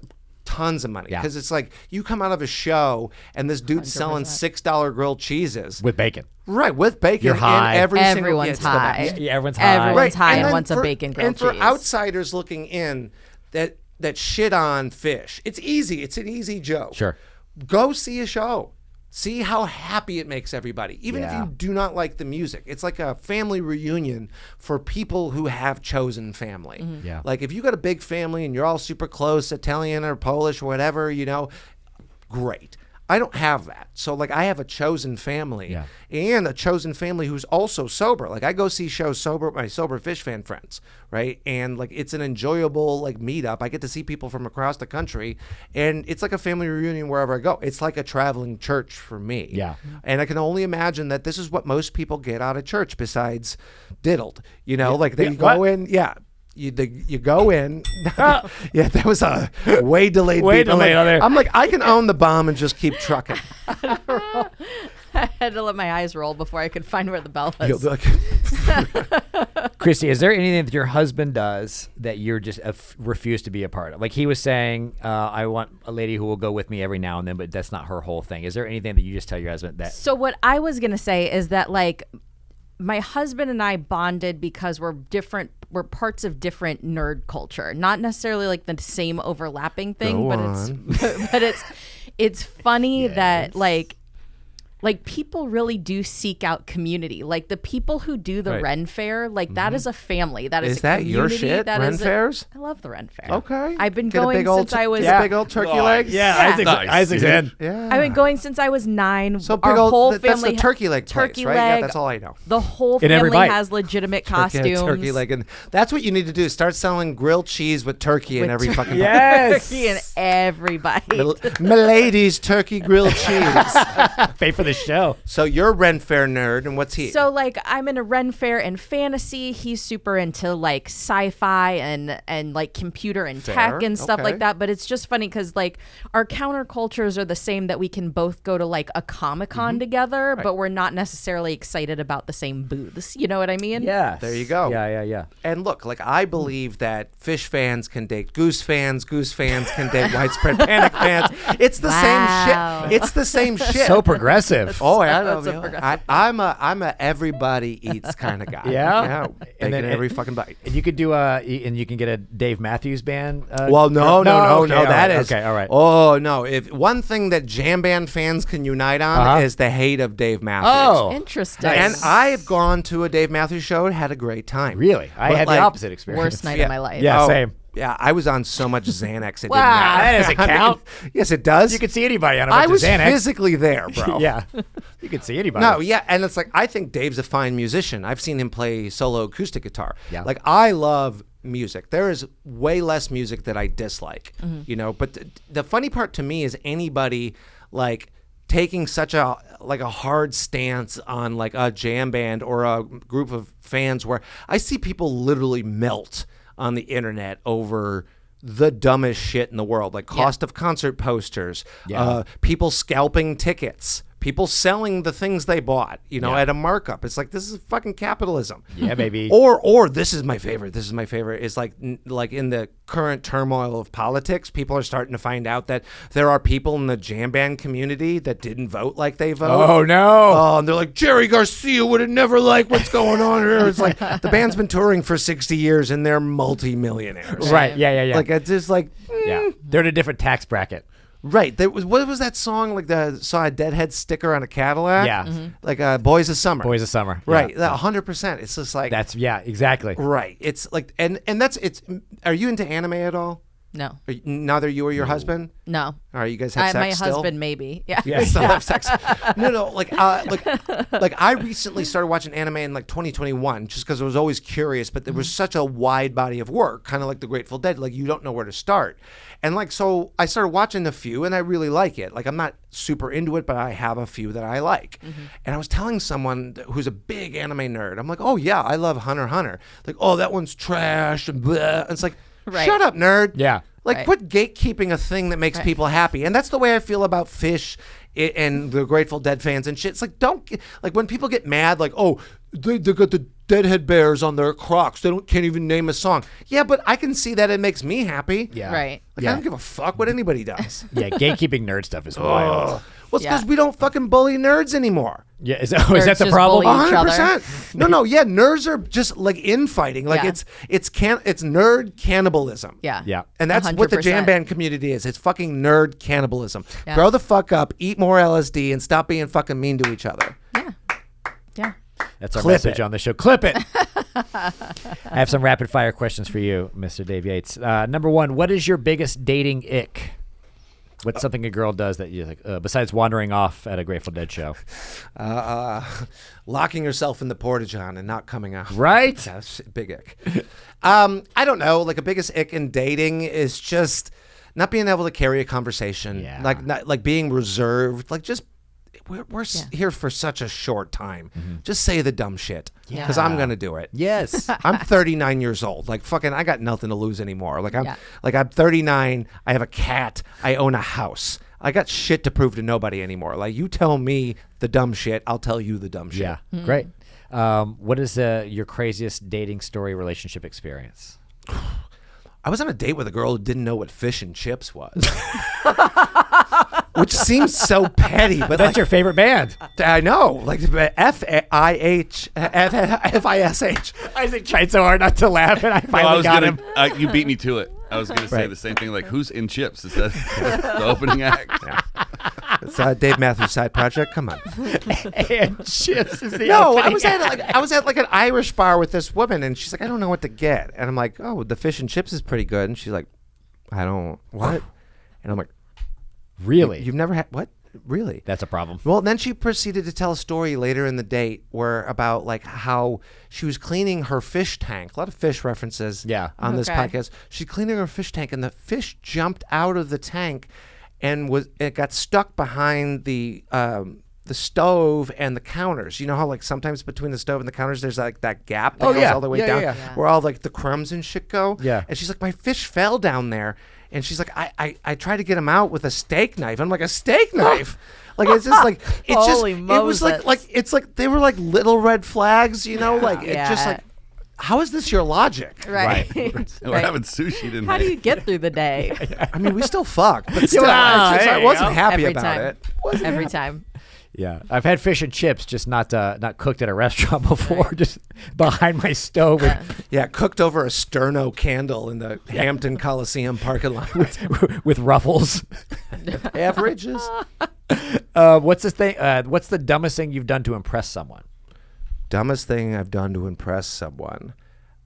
S1: tons of money
S3: Yeah.
S1: because it's like you come out of a show and this dude's selling $6 grilled cheeses
S3: With bacon.
S1: right with bacon.
S3: You're high.
S1: In every single,
S2: Everyone's
S1: it's the
S2: high.
S1: best.
S3: Yeah, everyone's high.
S2: Everyone's high and
S1: then
S2: wants a bacon grilled
S1: and for
S2: cheese.
S1: outsiders looking in that shit on Fish, it's easy. It's an easy joke.
S3: Sure.
S1: Go see a show. See how happy it makes everybody, even if
S3: Yeah.
S1: you do not like the music. It's like a family reunion for people who have chosen family.
S3: Yeah.
S1: Like if you got a big family and you're all super close, Italian or Polish or whatever, great. I don't have that. So like I have a chosen family and a chosen family who's also sober. Like I go see shows sober, my sober fish fan friends, right? And like it's an enjoyable like meetup. I get to see people from across the country and it's like a family reunion wherever I go. It's like a traveling church for me.
S3: Yeah.
S1: And I can only imagine that this is what most people get out of church besides diddled. Like they go in, You go in. Yeah, that was a way delayed.
S3: Way
S1: beep. I'm
S3: delayed
S1: like,
S3: on there.
S1: I'm like, I can own the bomb and just keep trucking.
S2: I had to let my eyes roll before I could find where the bell
S1: You'll
S2: was.
S1: be like,
S3: Kristie, is there anything that your husband does that you're just refuse to be a part of? Like he was saying, I want a lady who will go with me every now and then, but that's not her whole thing. Is there anything that you just tell your husband that?
S2: So what I was going to say is that like my husband and I bonded because we're parts of different nerd culture. Not necessarily like the same overlapping thing, but it's funny that like people really do seek out community. Like the people who do the Ren Fair, like that is a family. That is a
S1: that your
S2: community.
S1: shit,
S2: That
S1: Ren
S2: is
S1: fairs?
S2: I love the Ren Fair.
S1: Okay.
S2: I've been
S1: Get a
S2: going
S1: big old
S2: since I was
S1: big old turkey legs.
S3: Yeah,
S5: Nice.
S3: Isaac's in.
S1: Yeah.
S2: I've been going since I was 9.
S1: So
S2: Our
S1: big old.
S2: whole
S1: That's
S2: family
S1: the turkey leg place,
S2: turkey
S1: right?
S2: leg.
S1: Yeah, that's all I know.
S2: The whole
S3: In every
S2: family
S3: bite.
S2: has legitimate
S1: Yeah,
S2: costumes.
S1: turkey leg, and that's what you need to do. Start selling grilled cheese with turkey in
S2: With
S1: every fucking.
S3: Yes.
S2: Turkey in every bite.
S1: Milady's turkey grilled cheese.
S3: Pay for the show.
S1: So you're a Ren Fair nerd, and what's he?
S2: So like I'm in a Ren Fair and fantasy. He's super into like sci-fi and like computer and tech and stuff
S1: Okay.
S2: like that. But it's just funny because like our countercultures are the same, that we can both go to like a Comic-Con together, but we're not necessarily excited about the same booths. You know what I mean?
S3: Yeah.
S1: There you go.
S3: Yeah.
S1: And look, like I believe that fish fans can date goose fans can date widespread panic fans. It's the
S2: Wow.
S1: same shit. It's the same shit.
S3: So progressive.
S1: Oh, I know.
S2: That's so progressive.
S1: I'm a everybody eats kind of guy.
S3: Yeah?
S1: And
S3: then-
S1: every fucking bite.
S3: And you could do and you can get a Dave Matthews Band.
S1: Well, no.
S3: Okay,
S1: That
S3: all
S1: is
S3: right, okay. All right.
S1: Oh no! If one thing that jam band fans can unite on is the hate of Dave Matthews.
S3: Oh,
S2: Interesting.
S1: And I've gone to a Dave Matthews show and had a great time.
S3: really? I
S1: But,
S3: had
S1: like,
S3: the opposite experience.
S2: Worst night
S1: Yeah.
S2: of my life.
S3: Yeah,
S1: Oh,
S3: same.
S1: Yeah, I was on so much Xanax it
S3: Wow,
S1: didn't matter.
S3: that doesn't
S1: I mean,
S3: count.
S1: yes, it does.
S3: You could see anybody on a bunch
S1: I was
S3: of Xanax.
S1: physically there, bro.
S3: Yeah, you could see anybody.
S1: No, yeah, and it's like I think Dave's a fine musician. I've seen him play solo acoustic guitar.
S3: Yeah.
S1: Like I love music. There is way less music that I dislike, but the funny part to me is anybody like taking such a hard stance on like a jam band or a group of fans where I see people literally melt on the internet over the dumbest shit in the world, like cost of concert posters, people scalping tickets, people selling the things they bought, at a markup. It's like, this is fucking capitalism.
S3: Yeah, baby.
S1: Or this is my favorite. This is my favorite. Is like in the current turmoil of politics, people are starting to find out that there are people in the jam band community that didn't vote like they vote.
S3: Oh no.
S1: Oh, and they're like, Jerry Garcia would have never liked what's going on here. It's like the band's been touring for 60 years and they're multi-millionaires.
S3: Right. Yeah.
S1: Like it's just like,
S3: yeah. They're in a different tax bracket.
S1: right. What was that song? Like saw a Deadhead sticker on a Cadillac.
S3: Yeah.
S1: Like Boys of Summer.
S3: Boys of Summer.
S1: Right.
S3: Yeah.
S1: 100%. It's just like
S3: Exactly.
S1: right. It's like and it's. Are you into anime at all?
S2: No.
S1: Neither you or your husband.
S2: No.
S1: All right, you guys have sex
S2: My
S1: still?
S2: husband maybe. Yeah.
S1: You guys still have sex? No. Like I recently started watching anime in like 2021, just because I was always curious. But there was such a wide body of work, kind of like The Grateful Dead. Like you don't know where to start, and like so I started watching a few, and I really like it. Like I'm not super into it, but I have a few that I like. And I was telling someone who's a big anime nerd, I'm like, oh yeah, I love Hunter x Hunter. Like, oh, that one's trash and blah. And it's like,
S2: Right.
S1: shut up, nerd.
S3: Yeah.
S1: Like,
S2: Right.
S1: quit gatekeeping a thing that makes people happy. And that's the way I feel about Fish and the Grateful Dead fans and shit. It's like, like when people get mad, like, oh, they got the Deadhead Bears on their Crocs. They can't even name a song. Yeah, but I can see that it makes me happy.
S3: Yeah.
S2: Right.
S1: Like, I don't give a fuck what anybody does.
S3: Yeah. Gatekeeping nerd stuff is wild.
S1: Well, it's because we don't fucking bully nerds anymore.
S3: Yeah, is
S2: Nerds
S3: that the
S2: just
S3: problem?
S2: bully each other.
S1: 100%. No, yeah, nerds are just like infighting. Like
S2: Yeah.
S1: it's nerd cannibalism.
S2: Yeah.
S3: Yeah.
S1: And that's what the
S2: 100%.
S1: jam band community is. It's fucking nerd cannibalism.
S2: Yeah.
S1: Grow the fuck up, eat more LSD, and stop being fucking mean to each other.
S2: Yeah.
S3: That's our
S1: Clip
S3: message
S1: it.
S3: on the show. Clip it. I have some rapid fire questions for you, Mr. Dave Yates. Number one, what is your biggest dating ick? What's something a girl does that you like, besides wandering off at a Grateful Dead show?
S1: Locking yourself in the porta-john and not coming out.
S3: Right?
S1: That's a big ick. I don't know. Like a biggest ick in dating is just not being able to carry a conversation.
S3: Yeah.
S1: Like being reserved. Like just we're here for such a short time. Just say the dumb shit. Because I'm gonna do it.
S3: Yes.
S1: I'm 39 years old. Like fucking, I got nothing to lose anymore. Like I'm 39. I have a cat. I own a house. I got shit to prove to nobody anymore. Like you tell me the dumb shit, I'll tell you the dumb shit.
S3: Yeah. Great. What is your craziest dating story relationship experience?
S1: I was on a date with a girl who didn't know what fish and chips was. Which seems so petty, but
S3: That's your favorite band.
S1: I know, like F-I-H, F-I-S-H.
S3: Isaac tried so hard not to laugh, and I finally got him.
S5: You beat me to it. I was gonna say
S1: Right.
S5: the same thing. Like, who's in Chips? Is that the opening act?
S1: It's Dave Matthews' side project. Come on.
S3: And chips is the
S1: No,
S3: opening
S1: I was at like an Irish bar with this woman, and she's like, I don't know what to get, and I'm like, oh, the fish and chips is pretty good, and she's like, I don't what, and I'm like,
S3: Really?
S1: you've never had what? Really?
S3: That's a problem.
S1: Well, then she proceeded to tell a story later in the date where about like how she was cleaning her fish tank. A lot of fish references on this
S2: Okay.
S1: podcast. She's cleaning her fish tank, and the fish jumped out of the tank and it got stuck behind the stove and the counters. You know how like sometimes between the stove and the counters there's like that gap that goes all the way down where all like the crumbs and shit go?
S3: Yeah.
S1: And she's like, my fish fell down there. And she's like, I tried to get him out with a steak knife. I'm like, a steak knife? Like it's just like
S2: Holy
S1: it was
S2: Moses.
S1: like it's like they were like little red flags, you know? Like it just like, how is this your logic?
S2: Right.
S5: We're having sushi tonight.
S2: How do you get through the day?
S1: I mean, we still fucked, but still,
S3: Wow,
S1: I
S3: there you
S1: wasn't
S3: go.
S1: happy
S2: Every
S1: about
S2: time.
S1: it.
S2: Every time.
S3: Yeah, I've had fish and chips, just not cooked at a restaurant before, just behind my stove
S1: Yeah, cooked over a sterno candle in the Hampton Coliseum parking lot.
S3: with ruffles.
S1: Averages.
S3: What's the thing? What's the dumbest thing you've done to impress someone?
S1: Dumbest thing I've done to impress someone.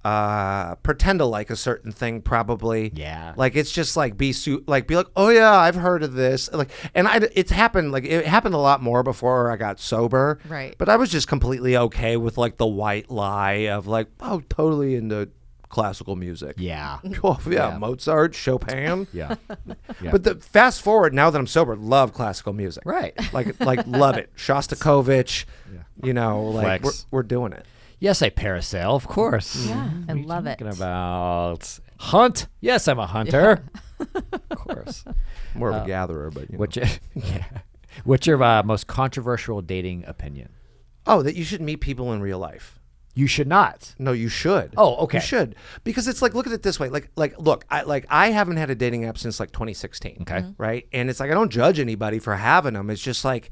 S1: Pretend to like a certain thing, probably.
S3: Yeah.
S1: Like it's just like be like, oh yeah, I've heard of this. Like, and it happened a lot more before I got sober.
S2: Right.
S1: But I was just completely okay with like the white lie of like, oh, totally into classical music.
S3: Yeah.
S1: Oh yeah, Mozart, Chopin.
S3: Yeah.
S1: But the fast forward now that I'm sober, love classical music.
S3: Right.
S1: Like love it. Shostakovich. You know, like
S3: Flex.
S1: we're doing it.
S3: Yes, I parasail, of course.
S2: Yeah, I love it.
S3: Talking about hunt. Yes, I'm a hunter. Of course.
S1: More of a gatherer, but you know.
S3: What's your most controversial dating opinion?
S1: Oh, that you should meet people in real life.
S3: You should not.
S1: No, you should.
S3: Oh, okay.
S1: You should, because it's like, look at it this way. Look, I haven't had a dating app since like 2016.
S3: Okay.
S1: Right, and it's like I don't judge anybody for having them. It's just like,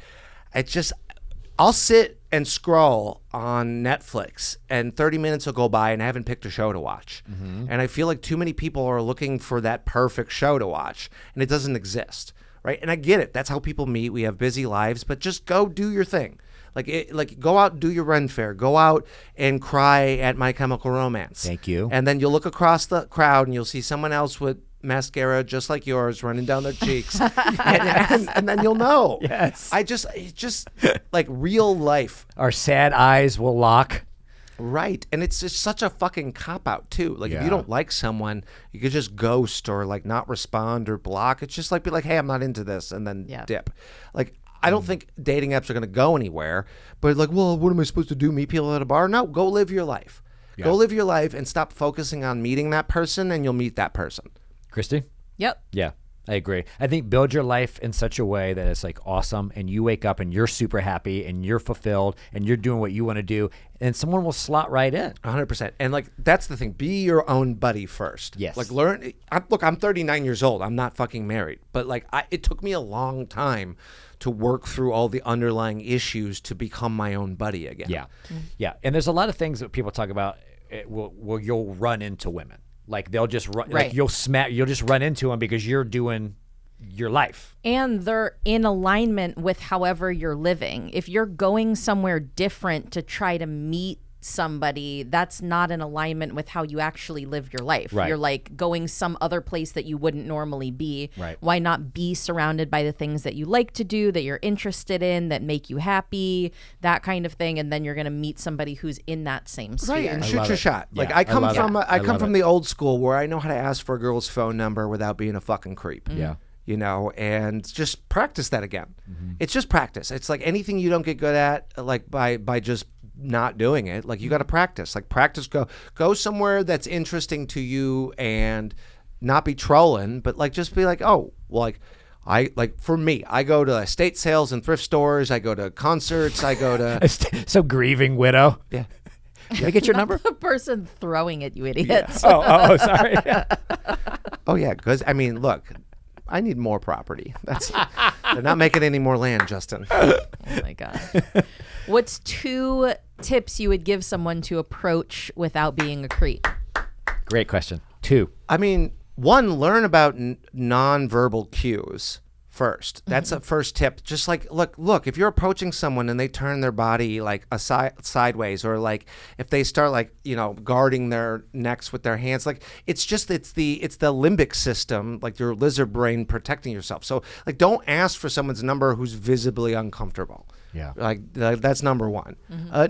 S1: I'll sit and scroll on Netflix, and 30 minutes will go by, and I haven't picked a show to watch. And I feel like too many people are looking for that perfect show to watch, and it doesn't exist. Right, and I get it. That's how people meet. We have busy lives, but just go do your thing. Like go out and do your run fair. Go out and cry at My Chemical Romance.
S3: Thank you.
S1: And then you'll look across the crowd and you'll see someone else with mascara just like yours running down their cheeks. and then you'll know.
S3: Yes.
S1: It's just like real life.
S3: Our sad eyes will lock.
S1: Right. And it's just such a fucking cop-out, too. Like, if
S3: Yeah.
S1: you don't like someone, you could just ghost or, like, not respond or block. It's just like, be like, hey, I'm not into this, and then dip. Like, I don't think dating apps are going to go anywhere. But, like, well, what am I supposed to do? Meet people at a bar? No, go live your life.
S3: Yeah.
S1: Go live your life and stop focusing on meeting that person, and you'll meet that person.
S3: Kristie?
S2: Yep.
S3: Yeah. I agree. I think build your life in such a way that it's like awesome and you wake up and you're super happy and you're fulfilled and you're doing what you want to do and someone will slot right in.
S1: 100%. And like, that's the thing. Be your own buddy first.
S3: Yes.
S1: Like learn. Look, I'm 39 years old. I'm not fucking married. But like, it took me a long time to work through all the underlying issues to become my own buddy again.
S3: Yeah. Yeah. And there's a lot of things that people talk about where you'll run into women. Like they'll just run,
S2: Right.
S3: like you'll just run into them because you're doing your life.
S2: And they're in alignment with however you're living. If you're going somewhere different to try to meet somebody, that's not in alignment with how you actually live your life.
S3: Right.
S2: You're like going some other place that you wouldn't normally be.
S3: Right.
S2: Why not be surrounded by the things that you like to do, that you're interested in, that make you happy, that kind of thing, and then you're going to meet somebody who's in that same sphere.
S1: Right, and
S3: I
S1: shoot
S3: love
S1: your
S3: it.
S1: shot. Like
S3: Yeah,
S1: I come
S3: love
S1: from,
S3: it.
S1: I come
S3: love
S1: from
S3: it.
S1: the old school where I know how to ask for a girl's phone number without being a fucking creep.
S3: Yeah.
S1: You know, and just practice that again. It's just practice. It's like anything you don't get good at, like by just not doing it. Like you got to practice. Like practice. Go somewhere that's interesting to you and not be trolling, but like just be like, oh, well, like for me, I go to estate sales and thrift stores. I go to concerts. I go to
S3: So grieving widow.
S1: yeah.
S3: Did I get your number?
S2: The person throwing at you idiots.
S3: Oh, sorry.
S1: Oh yeah, because I mean, look, I need more property. They're not making any more land, Justin.
S2: Oh my God. What's 2 tips you would give someone to approach without being a creep?
S3: Great question. 2.
S1: I mean, 1, learn about nonverbal cues first. That's a first tip. Just like, look, if you're approaching someone and they turn their body like sideways, or like if they start like, you know, guarding their necks with their hands, like it's the limbic system, like your lizard brain protecting yourself. So like, don't ask for someone's number who's visibly uncomfortable.
S3: Yeah.
S1: Like that's number 1.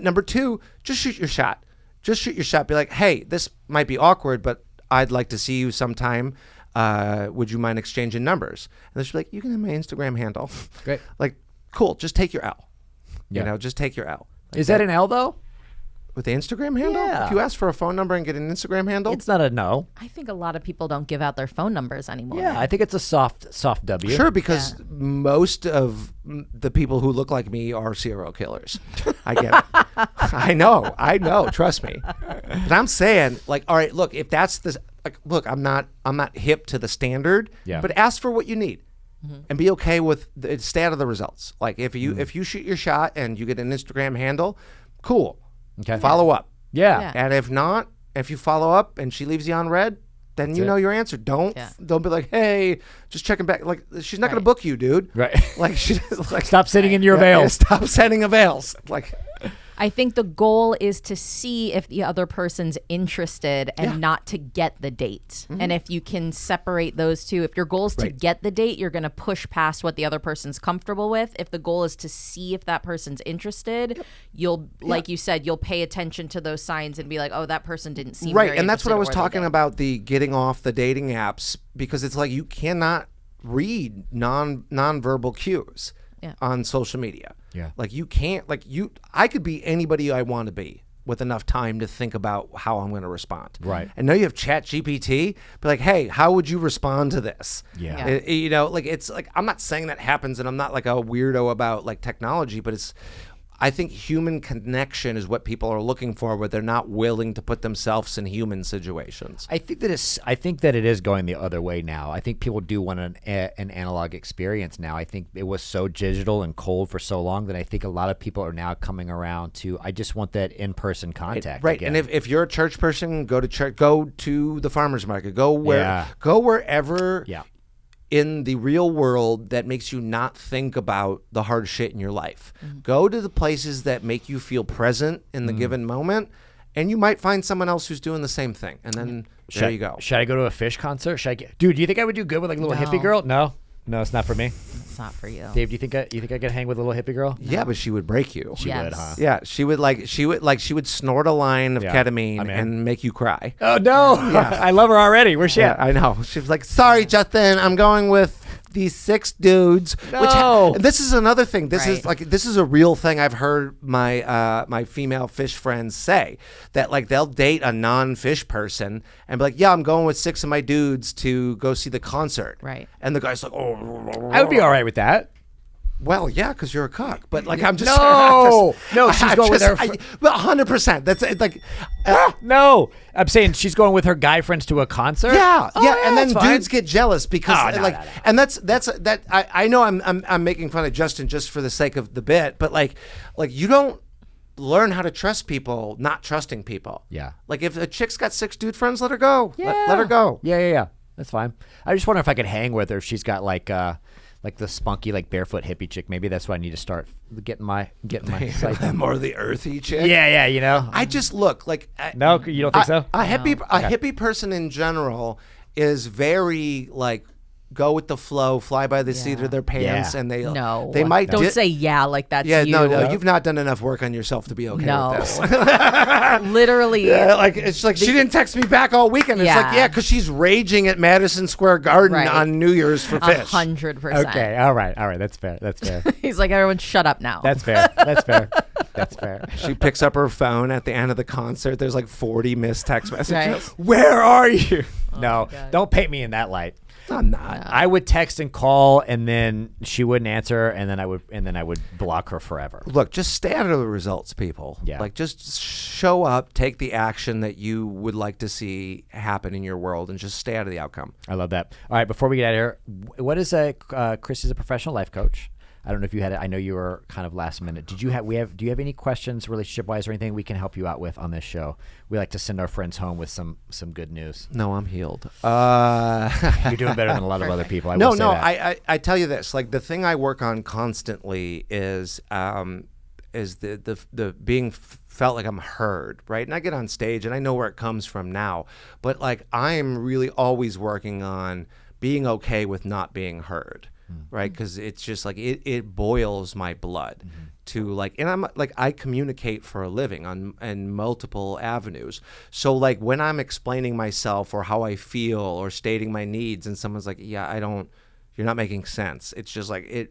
S1: Number 2, just shoot your shot. Just shoot your shot. Be like, hey, this might be awkward, but I'd like to see you sometime. Would you mind exchanging numbers? And they'll just be like, you can have my Instagram handle.
S3: Great.
S1: Like, cool. Just take your L.
S3: Yeah.
S1: You know, just take your L. Like
S3: Is that an L though?
S1: with the Instagram handle?
S3: Yeah.
S1: If you ask for a phone number and get an Instagram handle?
S3: It's not a no.
S2: I think a lot of people don't give out their phone numbers anymore.
S3: Yeah, I think it's a soft W.
S1: Sure, because most of the people who look like me are serial killers. I get it. I know. Trust me. But I'm saying, like, all right, look, if that's the, like, look, I'm not hip to the standard.
S3: Yeah.
S1: But ask for what you need, and be okay with stay out of the results. Like, if you shoot your shot and you get an Instagram handle, cool.
S3: Okay.
S1: Follow up.
S3: Yeah.
S1: And if not, if you follow up and she leaves you on red, then you know your answer. Don't be like, hey, just checking back. Like, she's not going to book you, dude.
S3: Right.
S1: Like, she's like,
S3: Stop sitting in your veils.
S1: Stop sending avails. Like,
S2: I think the goal is to see if the other person's interested and not to get the date. And if you can separate those two, if your goal is to get the date, you're going to push past what the other person's comfortable with. If the goal is to see if that person's interested, you'll, like you said, you'll pay attention to those signs and be like, oh, that person didn't seem
S1: right.
S2: very
S1: And that's what I was
S2: interested, or they
S1: talking
S2: did.
S1: about, the getting off the dating apps, because it's like you cannot read nonverbal cues on social media.
S3: Yeah.
S1: Like, you can't, like, I could be anybody I want to be with enough time to think about how I'm going to respond.
S3: Right.
S1: And now you have Chat GPT, be like, hey, how would you respond to this?
S3: Yeah.
S1: You know, like, it's like, I'm not saying that happens, and I'm not like a weirdo about like technology, but I think human connection is what people are looking for, where they're not willing to put themselves in human situations.
S3: I think that it is going the other way now. I think people do want an analog experience now. I think it was so digital and cold for so long that I think a lot of people are now coming around to, I just want that in-person contact.
S1: Right.
S3: again.
S1: And if you're a church person, go to church, go to the farmer's market, go wherever in the real world that makes you not think about the hard shit in your life. Go to the places that make you feel present in the given moment, and you might find someone else who's doing the same thing. And then there you go.
S3: Should I go to a Fish concert? Dude, do you think I would do good with like a little
S2: No.
S3: hippie girl? No, it's not for me.
S2: It's not for you.
S3: Dave, do you think I could hang with a little hippie girl?
S1: Yeah, but she would break you.
S3: She would, huh?
S1: Yeah, she would snort a line of ketamine
S3: I'm in.
S1: and make you cry.
S3: Oh no! I love her already. Where's she
S1: Yeah,
S3: at?
S1: I know. She was like, "Sorry, Justin, I'm going with these 6 dudes.
S3: No.
S1: Which, this is another thing. This
S2: Right.
S1: this is a real thing I've heard my my female fish friends say, that like they'll date a non-fish person and be like, yeah, I'm going with 6 of my dudes to go see the concert.
S2: Right.
S1: And the guy's like, oh,
S3: I would be all right with that.
S1: well, yeah, because you're a cuck. But like, I'm just
S3: No, no, she's going with her.
S1: Well, 100%. That's like,
S3: No, I'm saying she's going with her guy friends to a concert.
S1: yeah,
S3: Oh,
S1: yeah, and then
S3: that's fine.
S1: dudes get jealous because
S3: Oh, no,
S1: like,
S3: no, no.
S1: and that. I know I'm making fun of Justin just for the sake of the bit, but like you don't learn how to trust people not trusting people.
S3: Yeah.
S1: Like if a chick's got 6 dude friends, let her go.
S2: Yeah.
S1: Let her go.
S3: Yeah. That's fine. I just wonder if I could hang with her if she's got like the spunky like barefoot hippie chick. Maybe that's what I need to start getting my sight.
S1: More the earthy chick.
S3: Yeah, you know.
S1: I just look like
S3: No, you don't think so?
S1: A hippie person in general is very like go with the flow, fly by the seat of their pants,
S3: Yeah.
S1: and they
S2: No.
S1: they might
S2: Don't say yeah like that's
S1: yeah
S2: you.
S1: no you've not done enough work on yourself to be okay
S2: No.
S1: with this.
S2: Literally.
S1: Yeah, like it's like she didn't text me back all weekend. It's like
S2: Yeah.
S1: because she's raging at Madison Square Garden
S2: Right.
S1: on New Year's for fish.
S2: 100%.
S3: Okay, all right. That's fair.
S2: He's like, everyone shut up now.
S3: That's fair. That's fair.
S1: She picks up her phone at the end of the concert. There's like 40 missed text messages.
S2: Right.
S3: Where are you? No,
S2: my God.
S3: don't paint me in that light.
S1: I'm not.
S3: I would text and call, and then she wouldn't answer, and then I would block her forever.
S1: Look, just stay out of the results, people.
S3: Yeah.
S1: Like, just show up, take the action that you would like to see happen in your world, and just stay out of the outcome.
S3: I love that. All right, before we get out of here, what is Kristie's a professional life coach? I don't know if you had it. I know you were kind of last minute. Do you have any questions relationship wise or anything we can help you out with on this show? We like to send our friends home with some good news.
S1: No, I'm healed.
S3: You're doing better than a lot of other people. I will say that.
S1: I tell you this. Like, the thing I work on constantly is the being felt like I'm heard, right? And I get on stage and I know where it comes from now, but like I'm really always working on being okay with not being heard. Right, because it's just like it boils my blood to like, and I'm like I communicate for a living on multiple avenues. So like when I'm explaining myself or how I feel or stating my needs, and someone's like, "Yeah, you're not making sense." It's just like and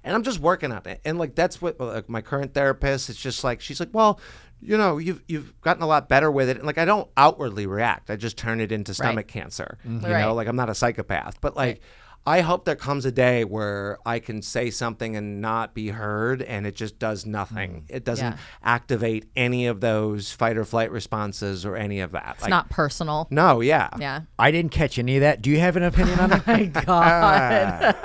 S1: I'm just working on it. And like that's what like my current therapist. It's just like she's like, "Well, you know, you've gotten a lot better with it." And like I don't outwardly react. I just turn it into stomach cancer. You know, like I'm not a psychopath, but like. I hope there comes a day where I can say something and not be heard, and it just does nothing. It doesn't activate any of those fight or flight responses or any of that.
S2: It's not personal.
S1: No, yeah.
S2: Yeah.
S3: I didn't catch any of that. Do you have an opinion on it?
S2: My God.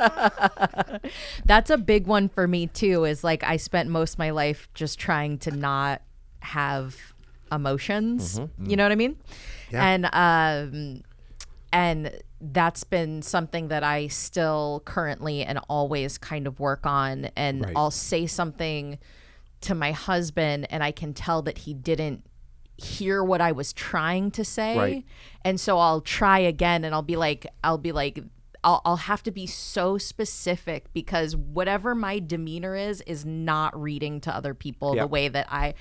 S2: That's a big one for me too, is like I spent most of my life just trying to not have emotions. You know what I mean?
S1: Yeah.
S2: And that's been something that I still currently and always kind of work on. And I'll say something to my husband and I can tell that he didn't hear what I was trying to say.
S1: Right.
S2: And so I'll try again and I'll be like, I'll have to be so specific because whatever my demeanor is not reading to other people the way that I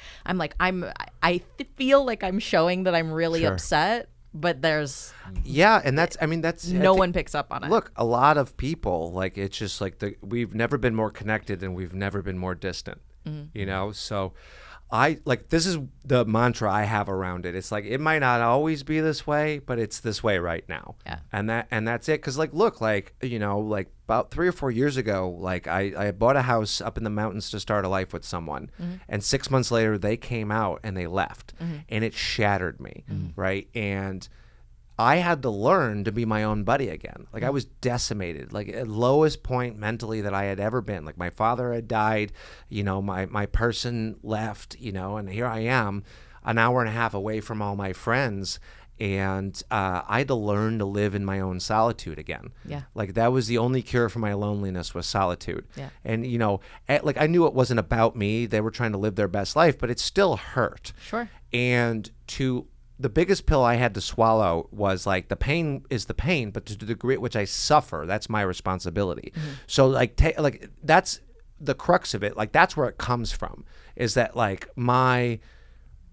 S2: feel like I'm showing that I'm really upset. But there's
S1: and that's
S2: no one picks up on it.
S1: Look, a lot of people, like, it's just like we've never been more connected and we've never been more distant. You know, so I like this is the mantra I have around it. It's like it might not always be this way, but it's this way right now.
S2: Yeah.
S1: And that's it. Because like look, like, you know, like about 3 or 4 years ago, like I bought a house up in the mountains to start a life with someone, and 6 months later they came out and they left, and it shattered me, right? And I had to learn to be my own buddy again. Like I was decimated, like at lowest point mentally that I had ever been. Like my father had died, you know, my person left, you know, and here I am an hour and a half away from all my friends. And I had to learn to live in my own solitude again.
S2: Yeah.
S1: Like that was the only cure for my loneliness was solitude.
S2: Yeah.
S1: And, you know, like I knew it wasn't about me. They were trying to live their best life, but it still hurt.
S2: Sure.
S1: And the biggest pill I had to swallow was like the pain is the pain, but to the degree at which I suffer, that's my responsibility. So like that's the crux of it. Like that's where it comes from, is that like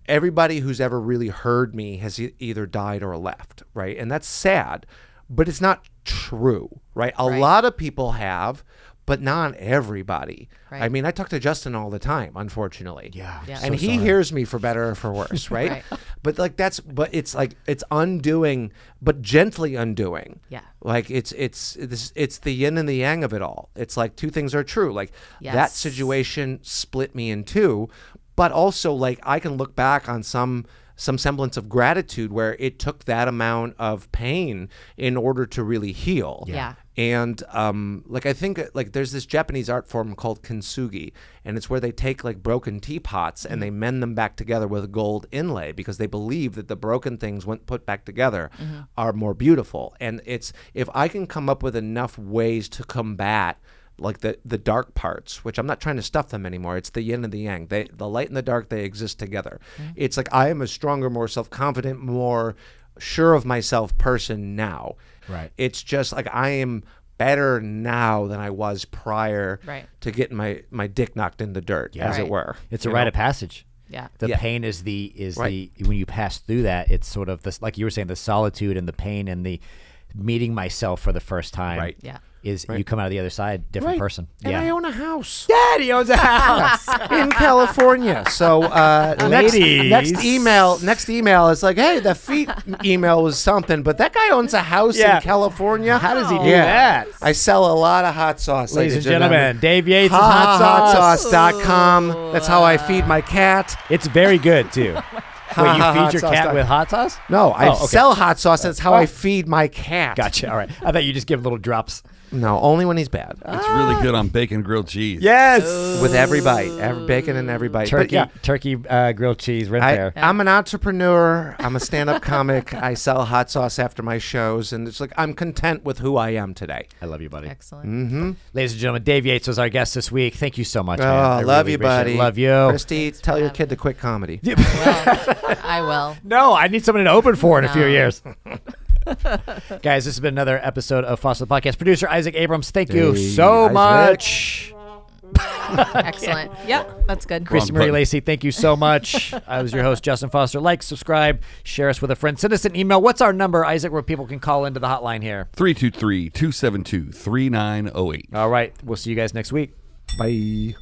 S1: everybody who's ever really heard me has either died or left, right? And that's sad, but it's not true, right? A lot of people have, but not everybody.
S2: Right.
S1: I mean, I talk to Justin all the time, unfortunately.
S3: Yeah.
S1: And he hears me for better or for worse, right? But like it's like it's undoing, but gently undoing.
S2: Yeah.
S1: Like it's the yin and the yang of it all. It's like two things are true. Like that situation split me in two, but also like I can look back on some semblance of gratitude where it took that amount of pain in order to really heal.
S2: Yeah.
S1: And like I think like there's this Japanese art form called kintsugi, and it's where they take like broken teapots and they mend them back together with a gold inlay because they believe that the broken things when put back together are more beautiful. And it's if I can come up with enough ways to combat like the dark parts, which I'm not trying to stuff them anymore. It's the yin and the yang. The light and the dark, they exist together. It's like I am a stronger, more self-confident, more sure of myself person now.
S3: Right.
S1: It's just like I am better now than I was prior to getting my dick knocked in the dirt, as it were.
S3: It's a rite of passage.
S2: Yeah.
S3: The pain is the when you pass through that, it's sort of this, like you were saying, the solitude and the pain and the meeting myself for the first time.
S1: Right.
S2: Yeah.
S3: Is you come out of the other side, different person.
S1: And I own a house.
S3: Daddy owns a house
S1: in California. So
S3: Ladies.
S1: next email is like, hey, the feet email was something, but that guy owns a house in California.
S3: How does he do that?
S1: I sell a lot of hot sauce,
S3: Ladies and gentlemen, Dave Yates'
S1: hot sauce.com. That's how I feed my cat.
S3: It's very good too. Wait, you feed your cat with hot sauce?
S1: No, I sell hot sauce. That's how I feed my cat.
S3: Gotcha. All right. I thought you just give little drops.
S1: No, only when he's bad.
S5: It's really good on bacon grilled cheese.
S3: Yes.
S1: With every bite. Bacon in every bite.
S3: Turkey grilled cheese, right there.
S1: I'm an entrepreneur. I'm a stand-up comic. I sell hot sauce after my shows, and it's like I'm content with who I am today.
S3: I love you, buddy.
S2: Excellent.
S1: Mm-hmm.
S3: Ladies and gentlemen, Dave Yates was our guest this week. Thank you so much, man.
S1: I love
S3: really
S1: you, buddy.
S3: Love you.
S1: Kristie, tell your kid to quit comedy.
S2: I will.
S3: No, I need someone to open for in a few years. Guys, this has been another episode of Foster the Podcast. Producer Isaac Abrams, thank you so much.
S2: Excellent. Yep, that's good.
S3: Kristie Marie Lacey, thank you so much. I was your host, Justin Foster. Like, subscribe, share us with a friend. Send us an email. What's our number, Isaac, where people can call into the hotline here?
S5: 323-272-3908.
S3: All right. We'll see you guys next week.
S1: Bye.